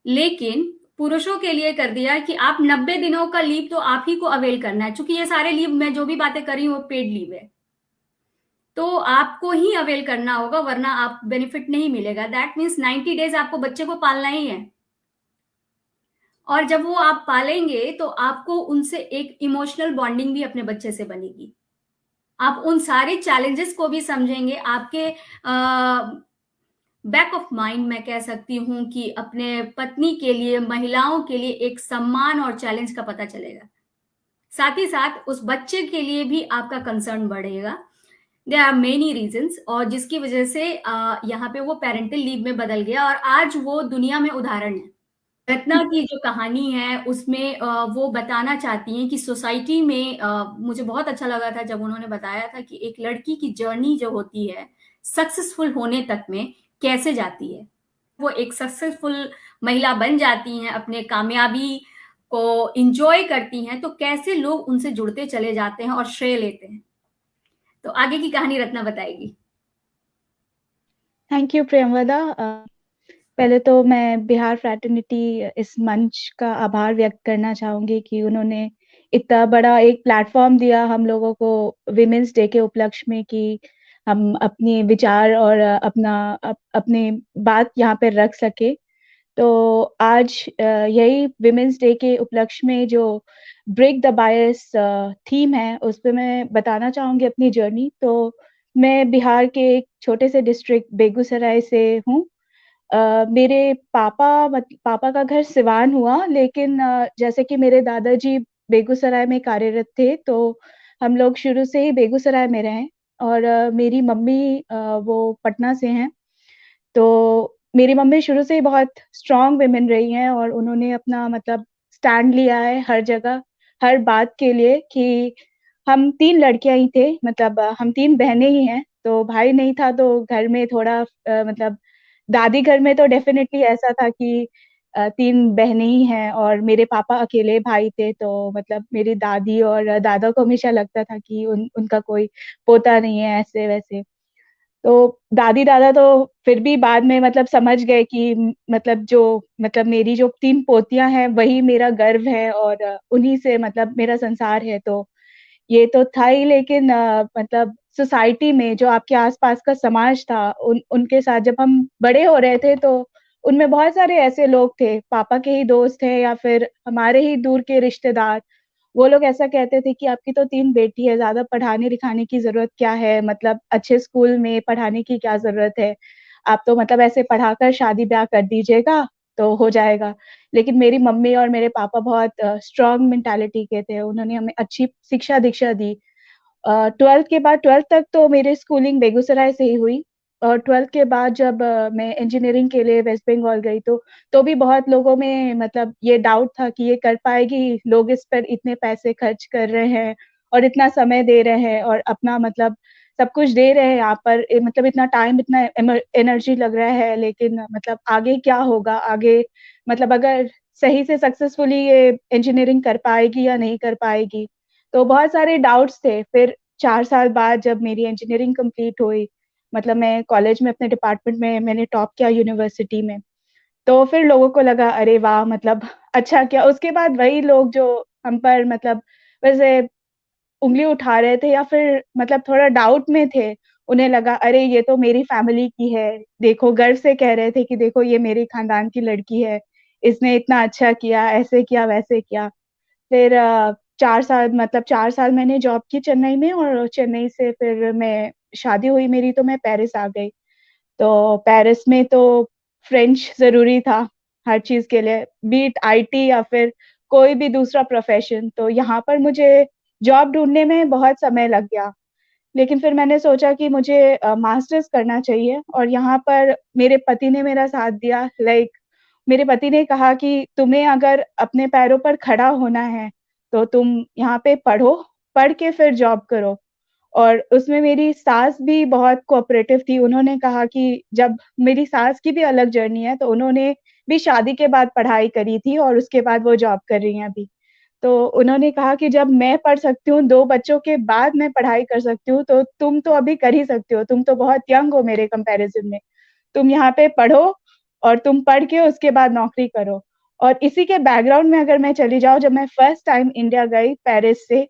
लेकिन पुरुषों के लिए कर दिया कि आप 90 दिनों का लीव तो आप ही को अवेल करना है, चूंकि ये सारे लीव मैं जो भी बातें कर रही हूँ वो पेड लीव है, तो आपको ही अवेल करना होगा, वरना आप बेनिफिट नहीं मिलेगा। दैट मीन्स 90 डेज आपको बच्चे को पालना ही है, और जब वो आप पालेंगे तो आपको उनसे एक इमोशनल बॉन्डिंग भी अपने बच्चे से बनेगी। आप उन सारे चैलेंजेस को भी समझेंगे, आपके बैक ऑफ माइंड मैं कह सकती हूँ कि अपने पत्नी के लिए, महिलाओं के लिए एक सम्मान और चैलेंज का पता चलेगा। साथ ही साथ उस बच्चे के लिए भी आपका कंसर्न बढ़ेगा। देयर आर मेनी रीजंस, और जिसकी वजह से यहाँ पे वो पेरेंटल लीव में बदल गया और आज वो दुनिया में उदाहरण है। रत्ना की जो कहानी है उसमें वो बताना चाहती हैं कि सोसाइटी में मुझे बहुत अच्छा लगा था जब उन्होंने बताया था कि एक लड़की की जर्नी जो होती है सक्सेसफुल होने तक में कैसे जाती है। वो एक सक्सेसफुल महिला बन जाती हैं, अपने कामयाबी को इंजॉय करती हैं, तो कैसे लोग उनसे जुड़ते चले जाते हैं और श्रेय लेते हैं। तो आगे की कहानी रत्ना बताएगी। Thank you Priyamvada. पहले तो मैं बिहार फ्रैटर्निटी इस मंच का आभार व्यक्त करना चाहूंगी कि उन्होंने इतना बड़ा एक प्लेटफॉर्म दिया हम लोगों को विमेंस डे के उपलक्ष्य में, कि हम अपने विचार और अपनी बात यहाँ पे रख सके। तो आज यही विमेंस डे के उपलक्ष्य में जो ब्रेक द बायस थीम है उस पे मैं बताना चाहूंगी अपनी जर्नी। तो मैं बिहार के एक छोटे से डिस्ट्रिक्ट बेगूसराय से हूँ। मेरे पापा का घर सिवान हुआ, लेकिन जैसे कि मेरे दादाजी बेगूसराय में कार्यरत थे, तो हम लोग शुरू से ही बेगूसराय में रहे। और मेरी मम्मी वो पटना से हैं। तो मेरी मम्मी शुरू से ही बहुत स्ट्रॉन्ग विमेन रही हैं और उन्होंने अपना मतलब स्टैंड लिया है हर जगह, हर बात के लिए, कि हम 3 लड़कियां ही थे, मतलब हम 3 बहनें ही हैं, तो भाई नहीं था। तो घर में थोड़ा मतलब दादी घर में तो डेफिनेटली ऐसा था कि 3 बहनें ही हैं और मेरे पापा अकेले भाई थे। तो मतलब मेरी दादी और दादा को हमेशा लगता था कि उनका कोई पोता नहीं है, ऐसे वैसे। तो दादी दादा तो फिर भी बाद में मतलब समझ गए कि मतलब मेरी जो 3 पोतियां हैं वही मेरा गर्व है और उन्हीं से मतलब मेरा संसार है। तो ये तो था ही, लेकिन मतलब सोसाइटी में जो आपके आसपास का समाज था, उनके साथ जब हम बड़े हो रहे थे, तो उनमें बहुत सारे ऐसे लोग थे, पापा के ही दोस्त हैं या फिर हमारे ही दूर के रिश्तेदार। वो लोग ऐसा कहते थे कि आपकी तो 3 बेटी है, ज्यादा पढ़ाने लिखाने की जरूरत क्या है, मतलब अच्छे स्कूल में पढ़ाने की क्या जरूरत है, आप तो मतलब ऐसे पढ़ाकर शादी ब्याह कर दीजिएगा तो हो जाएगा। लेकिन मेरी मम्मी और मेरे पापा बहुत स्ट्रॉन्ग मेंटालिटी के थे, उन्होंने हमें अच्छी शिक्षा दीक्षा दी। 12th के बाद 12th तक तो मेरी स्कूलिंग बेगूसराय से ही हुई, और 12th के बाद जब मैं इंजीनियरिंग के लिए वेस्ट बंगाल गई, तो भी बहुत लोगों में मतलब ये डाउट था कि ये कर पाएगी, लोग इस पर इतने पैसे खर्च कर रहे हैं और इतना समय दे रहे हैं और अपना मतलब सब कुछ दे रहे हैं यहाँ पर, मतलब इतना टाइम, इतना एनर्जी लग रहा है, लेकिन मतलब आगे क्या होगा, आगे मतलब अगर सही से सक्सेसफुली ये इंजीनियरिंग कर पाएगी या नहीं कर पाएगी। तो बहुत सारे डाउट्स थे। फिर 4 साल बाद जब मेरी इंजीनियरिंग कंप्लीट हुई, मतलब मैं कॉलेज में अपने डिपार्टमेंट में मैंने टॉप किया यूनिवर्सिटी में, तो फिर लोगों को लगा अरे वाह, मतलब अच्छा किया। उसके बाद वही लोग जो हम पर मतलब वैसे उंगली उठा रहे थे या फिर मतलब थोड़ा डाउट में थे, उन्हें लगा अरे ये तो मेरी फैमिली की है, देखो गर्व से कह रहे थे कि देखो ये मेरे खानदान की लड़की है, इसने इतना अच्छा किया, ऐसे किया वैसे किया। फिर 4 साल मैंने जॉब की चेन्नई में, और चेन्नई से फिर मैं शादी हुई मेरी, तो मैं पेरिस आ गई। तो पेरिस में तो फ्रेंच जरूरी था हर चीज के लिए, बीट आईटी या फिर कोई भी दूसरा प्रोफेशन। तो यहाँ पर मुझे जॉब ढूंढने में बहुत समय लग गया, लेकिन फिर मैंने सोचा कि मुझे मास्टर्स करना चाहिए, और यहाँ पर मेरे पति ने मेरा साथ दिया। मेरे पति ने कहा कि तुम्हें अगर अपने पैरों पर खड़ा होना है तो तुम यहाँ पे पढ़ो, पढ़ के फिर जॉब करो। और उसमें मेरी सास भी बहुत कोऑपरेटिव थी। उन्होंने कहा कि जब मेरी सास की भी अलग जर्नी है, तो उन्होंने भी शादी के बाद पढ़ाई करी थी और उसके बाद वो जॉब कर रही हैं अभी। तो उन्होंने कहा कि जब मैं पढ़ सकती हूँ, 2 बच्चों के बाद मैं पढ़ाई कर सकती हूँ, तो तुम तो अभी कर ही सकते हो, तुम तो बहुत यंग हो मेरे कंपैरिजन में, तुम यहाँ पे पढ़ो और तुम पढ़ के उसके बाद नौकरी करो। और इसी के बैकग्राउंड में अगर मैं चली जाऊँ, जब मैं फर्स्ट टाइम इंडिया गई पेरिस से,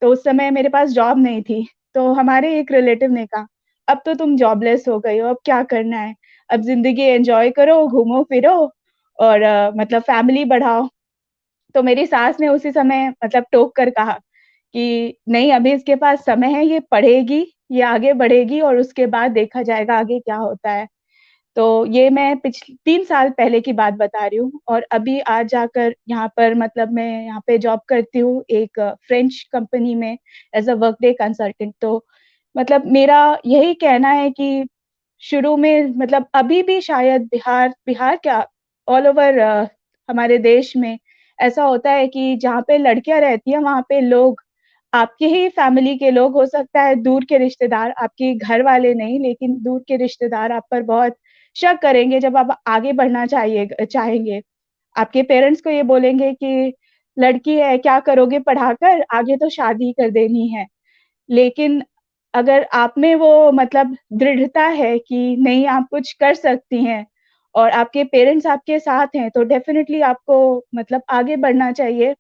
तो उस समय मेरे पास जॉब नहीं थी। तो हमारे एक रिलेटिव ने कहा, "अब तो तुम जॉबलेस हो गई हो, अब क्या करना है? अब ज़िंदगी एन्जॉय करो, घूमो-फिरो और मतलब फैमिली बढ़ाओ।" तो मेरी सास ने उसी समय मतलब टोक कर कहा कि नहीं, अभी इसके पास समय है, ये पढ़ेगी, ये आगे बढ़ेगी और उसके बाद देखा जाएगा आगे क्या होता है। तो ये मैं 3 साल पहले की बात बता रही हूँ और अभी आज जाकर यहाँ पर मतलब मैं यहाँ पे जॉब करती हूँ एक फ्रेंच कंपनी में एज़ अ वर्कडे कंसल्टेंट। तो मतलब मेरा यही कहना है कि शुरू में मतलब अभी भी शायद बिहार क्या ऑल ओवर हमारे देश में ऐसा होता है कि जहाँ पे लड़कियाँ रहती हैं, वहाँ पे लोग आपकी ही फैमिली के लोग, हो सकता है दूर के रिश्तेदार, आपके घर वाले नहीं, लेकिन दूर के रिश्तेदार आप पर बहुत शक करेंगे जब आप आगे बढ़ना चाहेंगे। आपके पेरेंट्स को ये बोलेंगे कि लड़की है, क्या करोगे पढ़ाकर? आगे तो शादी कर देनी है। लेकिन अगर आप में वो मतलब दृढ़ता है कि नहीं, आप कुछ कर सकती हैं और आपके पेरेंट्स आपके साथ हैं, तो डेफ़िनिटली आपको मतलब आगे बढ़ना चाहिए।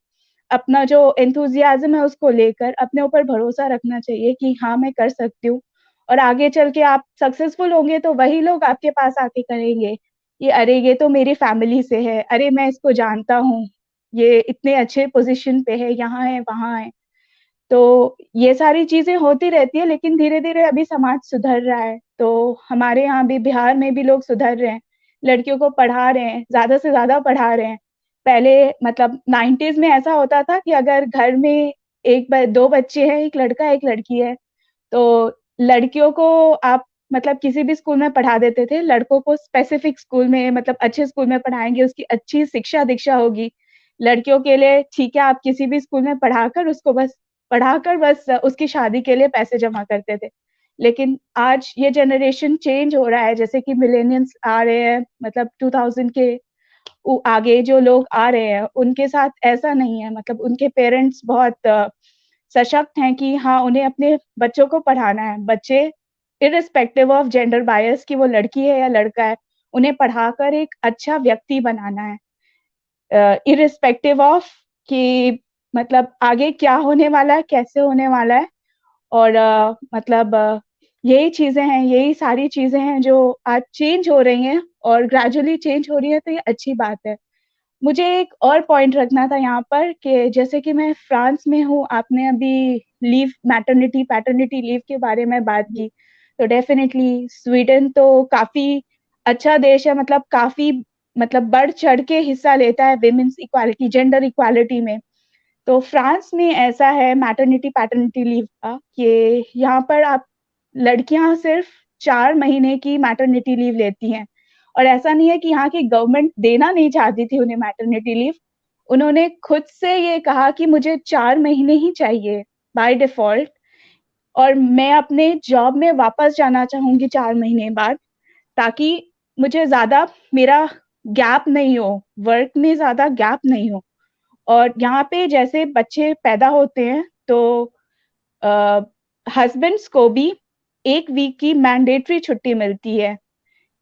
अपना जो एंथुसियाज़्म है उसको लेकर अपने ऊपर भरोसा रखना चाहिए कि हाँ, मैं कर सकती हूँ और आगे चल के आप सक्सेसफुल होंगे तो वही लोग आपके पास आके कहेंगे कि अरे! ये तो मेरी फैमिली से है, अरे! मैं इसको जानता हूँ, ये इतने अच्छे पोज़ीशन पे है, यहाँ है, वहाँ है। तो ये सारी चीज़ें होती रहती हैं, लेकिन धीरे-धीरे अभी समाज सुधर रहा है। तो हमारे यहाँ भी बिहार में भी लोग सुधर रहे हैं, लड़कियों को पढ़ा रहे हैं, ज़्यादा से ज़्यादा पढ़ा रहे हैं। पहले मतलब 90s में ऐसा होता था कि अगर घर में 2 बच्चे हैं, 1 लड़का, 1 लड़की है, तो लड़कियों को आप मतलब किसी भी स्कूल में पढ़ा देते थे, लड़कों को स्पेसिफिक स्कूल में मतलब अच्छे स्कूल में पढ़ाएँगे, उसकी अच्छी शिक्षा-दीक्षा होगी। लड़कियों के लिए ठीक है, आप किसी भी स्कूल में पढ़ाकर बस उसकी शादी के लिए पैसे जमा करते थे। लेकिन आज ये जनरेशन चेंज हो रहा है, जैसे कि मिलेनियल्स आ रहे हैं, मतलब 2000 के आगे जो लोग आ रहे हैं, उनके साथ ऐसा नहीं है। मतलब उनके पेरेंट्स बहुत सशक्त हैं कि हाँ, उन्हें अपने बच्चों को पढ़ाना है। बच्चे इर्रिस्पेक्टिव ऑफ जेंडर बायस कि वो लड़की है या लड़का है, उन्हें पढ़ाकर एक अच्छा व्यक्ति बनाना है। इर्रिस्पेक्टिव ऑफ कि मतलब आगे क्या होने वाला है, कैसे होने वाला है और मतलब यही चीज़ें हैं, यही सारी चीज़ें हैं जो आज चेंज हो रही हैं और ग्रेजुअली चेंज हो रही है, तो ये अच्छी बात है। मुझे एक और पॉइंट रखना था यहाँ पर कि जैसे कि मैं फ्रांस में हूँ, आपने अभी पैटर्निटी लीव के बारे में बात की, तो डेफ़िनिटली स्वीडन तो काफ़ी अच्छा देश है, मतलब काफ़ी मतलब बढ़-चढ़ के हिस्सा लेता है वुमेन्स इक्वालिटी, जेंडर इक्वालिटी में। तो फ्रांस में ऐसा है पैटर्निटी लीव का कि यहाँ पर आप लड़कियाँ सिर्फ़ 4 महीने की मैटरनिटी लीव लेती हैं और ऐसा नहीं है कि यहाँ की गवर्नमेंट देना नहीं चाहती थी उन्हें मैटरनिटी लीव। उन्होंने खुद से ये कहा कि मुझे 4 महीने ही चाहिए बाय डिफ़ॉल्ट और मैं अपने जॉब में वापस जाना चाहूँगी 4 महीने बाद, ताकि मुझे ज़्यादा मेरा गैप नहीं हो, वर्क में ज़्यादा गैप नहीं हो। और यहाँ पे जैसे बच्चे पैदा होते हैं तो अ, हस्बैंड्स को भी 1 वीक की मैंडेटरी छुट्टी मिलती है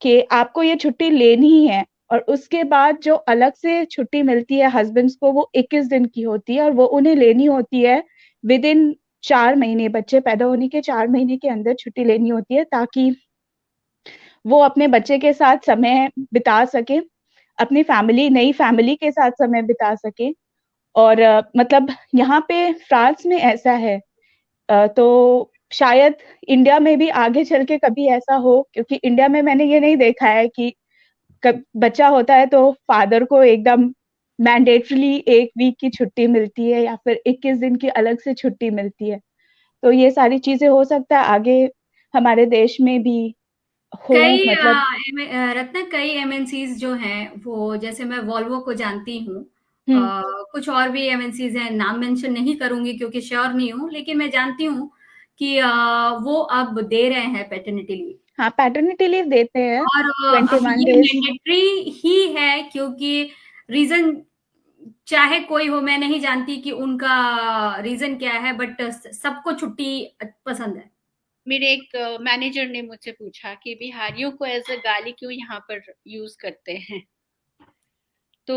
कि आपको ये छुट्टी लेनी ही है और उसके बाद जो अलग से छुट्टी मिलती है हस्बैंड्स को वो 21 दिन की होती है और वो उन्हें लेनी होती है विदिन 4 महीने, बच्चे पैदा होने के 4 महीने के अंदर छुट्टी लेनी होती है ताकि वो अपने बच्चे के साथ समय बिता सकें, अपनी नई फैमिली के साथ समय बिता सकें। और मतलब यहाँ पे फ्रांस में ऐसा है तो शायद इंडिया में भी आगे चल के कभी ऐसा हो क्योंकि इंडिया में मैंने ये नहीं देखा है कि कब बच्चा होता है तो फादर को एकदम मैंडेटरीली 1 वीक की छुट्टी मिलती है या फिर 21 दिन की अलग से छुट्टी मिलती है। तो ये सारी चीज़ें हो सकता है आगे हमारे देश में भी हो कई मतलब रत्ना कई एमएनसीज जो हैं वो जैसे मैं वॉल्वो को जानती हूँ। हुँ। कुछ और भी एमएनसीज हैं, नाम मेंशन नहीं करूंगी क्योंकि श्योर नहीं हूँ, लेकिन मैं जानती हूँ कि वो अब दे रहे हैं पैटर्निटी लीव हाँ, पैटर्निटी लीव देते हैं और अब 21 ये डेज़। मैंडेटरी ही है क्योंकि रीजन चाहे कोई हो, मैं नहीं जानती कि उनका रीजन क्या है, बट सबको छुट्टी पसंद है। मेरे एक मैनेजर ने मुझसे पूछा कि बिहारियों को एज अ गाली क्यों यहाँ पर यूज करते हैं। तो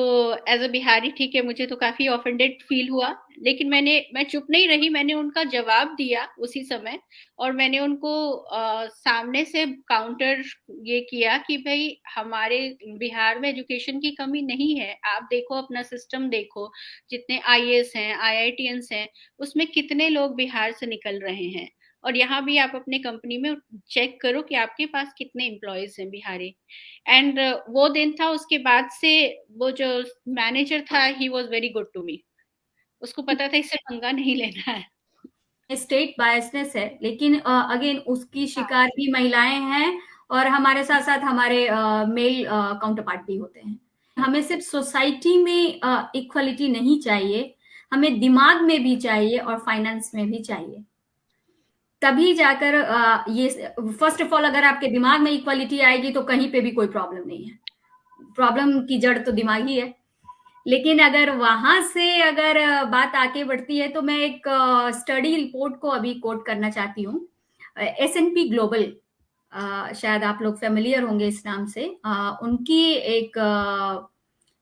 एज अ बिहारी ठीक है, मुझे तो काफी ऑफेंडेड फील हुआ, लेकिन मैं चुप नहीं रही, मैंने उनका जवाब दिया उसी समय। और मैंने उनको सामने से काउंटर ये किया कि भाई हमारे बिहार में एजुकेशन की कमी नहीं है, आप देखो अपना सिस्टम देखो, जितने आईएएस हैं, आईआईटीएंस हैं, उसमें कितने लोग बिहार से निकल रहे हैं। और यहाँ भी आप अपने कंपनी में चेक करो कि आपके पास कितने एम्प्लॉयज हैं बिहारी। एंड वो दिन था, उसके बाद से वो जो मैनेजर था, he was very good to me. उसको पता था इससे पंगा नहीं लेना है। स्टेट बायसनेस है, लेकिन अगेन उसकी शिकार भी महिलाएं हैं और हमारे साथ साथ हमारे मेल काउंटर पार्ट भी होते हैं। हमें सिर्फ सोसाइटी में इक्वलिटी नहीं चाहिए, हमें दिमाग में भी चाहिए और फाइनेंस में भी चाहिए। तभी जाकर ये फर्स्ट ऑफ ऑल अगर आपके दिमाग में इक्वलिटी आएगी तो कहीं पे भी कोई प्रॉब्लम नहीं है। प्रॉब्लम की जड़ तो दिमाग ही है। लेकिन अगर वहां से अगर बात आगे बढ़ती है तो मैं एक स्टडी रिपोर्ट को अभी कोट करना चाहती हूँ। S&P ग्लोबल, शायद आप लोग फेमिलियर होंगे इस नाम से। उनकी एक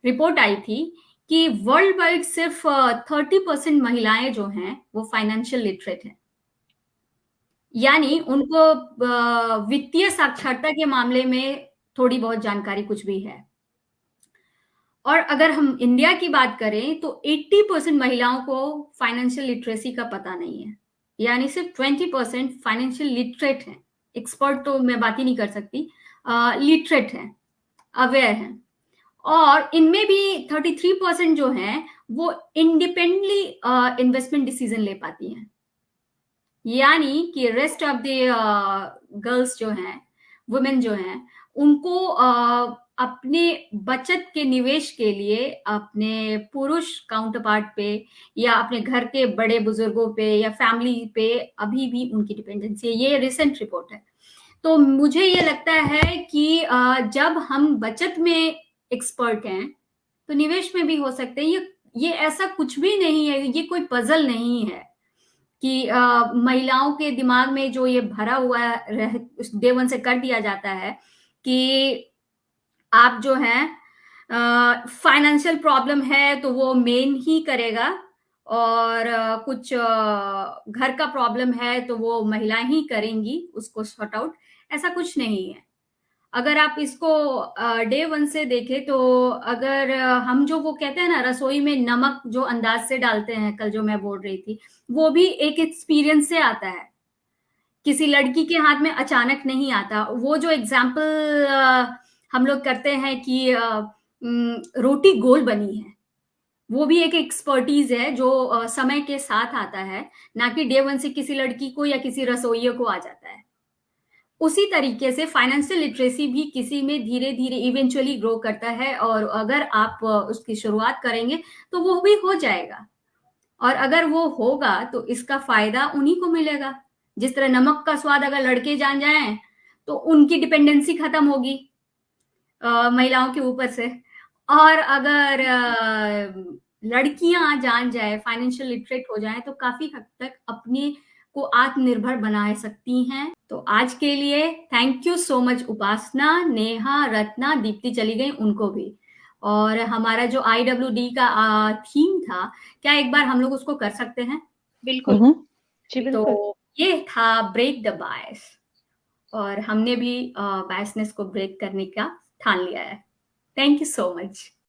रिपोर्ट आई थी कि वर्ल्ड वाइड सिर्फ 30% महिलाएं जो हैं वो फाइनेंशियल लिटरेट हैं, यानी उनको वित्तीय साक्षरता के मामले में थोड़ी बहुत जानकारी कुछ भी है। और अगर हम इंडिया की बात करें तो 80% महिलाओं को फाइनेंशियल लिटरेसी का पता नहीं है, यानी सिर्फ 20% फाइनेंशियल लिटरेट हैं। एक्सपर्ट तो मैं बात ही नहीं कर सकती, लिटरेट हैं, अवेयर हैं। और इनमें भी 33% जो हैं वो इंडिपेंडेंटली इन्वेस्टमेंट डिसीजन ले पाती हैं, यानी कि रेस्ट ऑफ द गर्ल्स जो हैं, वुमेन जो हैं, उनको अपने बचत के निवेश के लिए अपने पुरुष काउंटर पार्ट पे या अपने घर के बड़े बुजुर्गों पे या फैमिली पे अभी भी उनकी डिपेंडेंसी है। ये रिसेंट रिपोर्ट है। तो मुझे ये लगता है कि जब हम बचत में एक्सपर्ट हैं तो निवेश में भी हो सकते हैं। ये ऐसा कुछ भी नहीं है, ये कोई पजल नहीं है कि महिलाओं के दिमाग में जो ये भरा हुआ है डे वन से कर दिया जाता है कि आप जो है फाइनेंशियल प्रॉब्लम है तो वो मेन ही करेगा, और कुछ घर का प्रॉब्लम है तो वो महिलाएं ही करेंगी उसको सॉर्ट आउट। ऐसा कुछ नहीं है। अगर आप इसको डे वन से देखें तो अगर हम जो वो कहते हैं ना रसोई में नमक जो अंदाज से डालते हैं, कल जो मैं बोल रही थी, वो भी एक एक्सपीरियंस से आता है, किसी लड़की के हाथ में अचानक नहीं आता। वो जो एग्जाम्पल हम लोग करते हैं कि रोटी गोल बनी है, वो भी एक एक्सपर्टीज है जो समय के साथ आता है, ना कि डे वन से किसी लड़की को या किसी रसोइये को आ जाता है। उसी तरीके से फाइनेंशियल लिटरेसी भी किसी में धीरे धीरे इवेंचुअली ग्रो करता है, और अगर आप उसकी शुरुआत करेंगे तो वो भी हो जाएगा। और अगर वो होगा तो इसका फायदा उन्हीं को मिलेगा। जिस तरह नमक का स्वाद अगर लड़के जान जाएं तो उनकी डिपेंडेंसी खत्म होगी महिलाओं के ऊपर से, और अगर लड़कियां जान जाए, फाइनेंशियल लिटरेट हो जाए, तो काफी हद तक अपने को आत्मनिर्भर बना सकती हैं। तो आज के लिए थैंक यू सो मच उपासना, नेहा, रत्ना, दीप्ति चली गई, उनको भी। और हमारा जो IWD का थीम था, क्या एक बार हम लोग उसको कर सकते हैं? बिल्कुल। जी बिल्कुल। तो ये था ब्रेक द बायस, और हमने भी बायसनेस को ब्रेक करने का ठान लिया है। Thank you so much.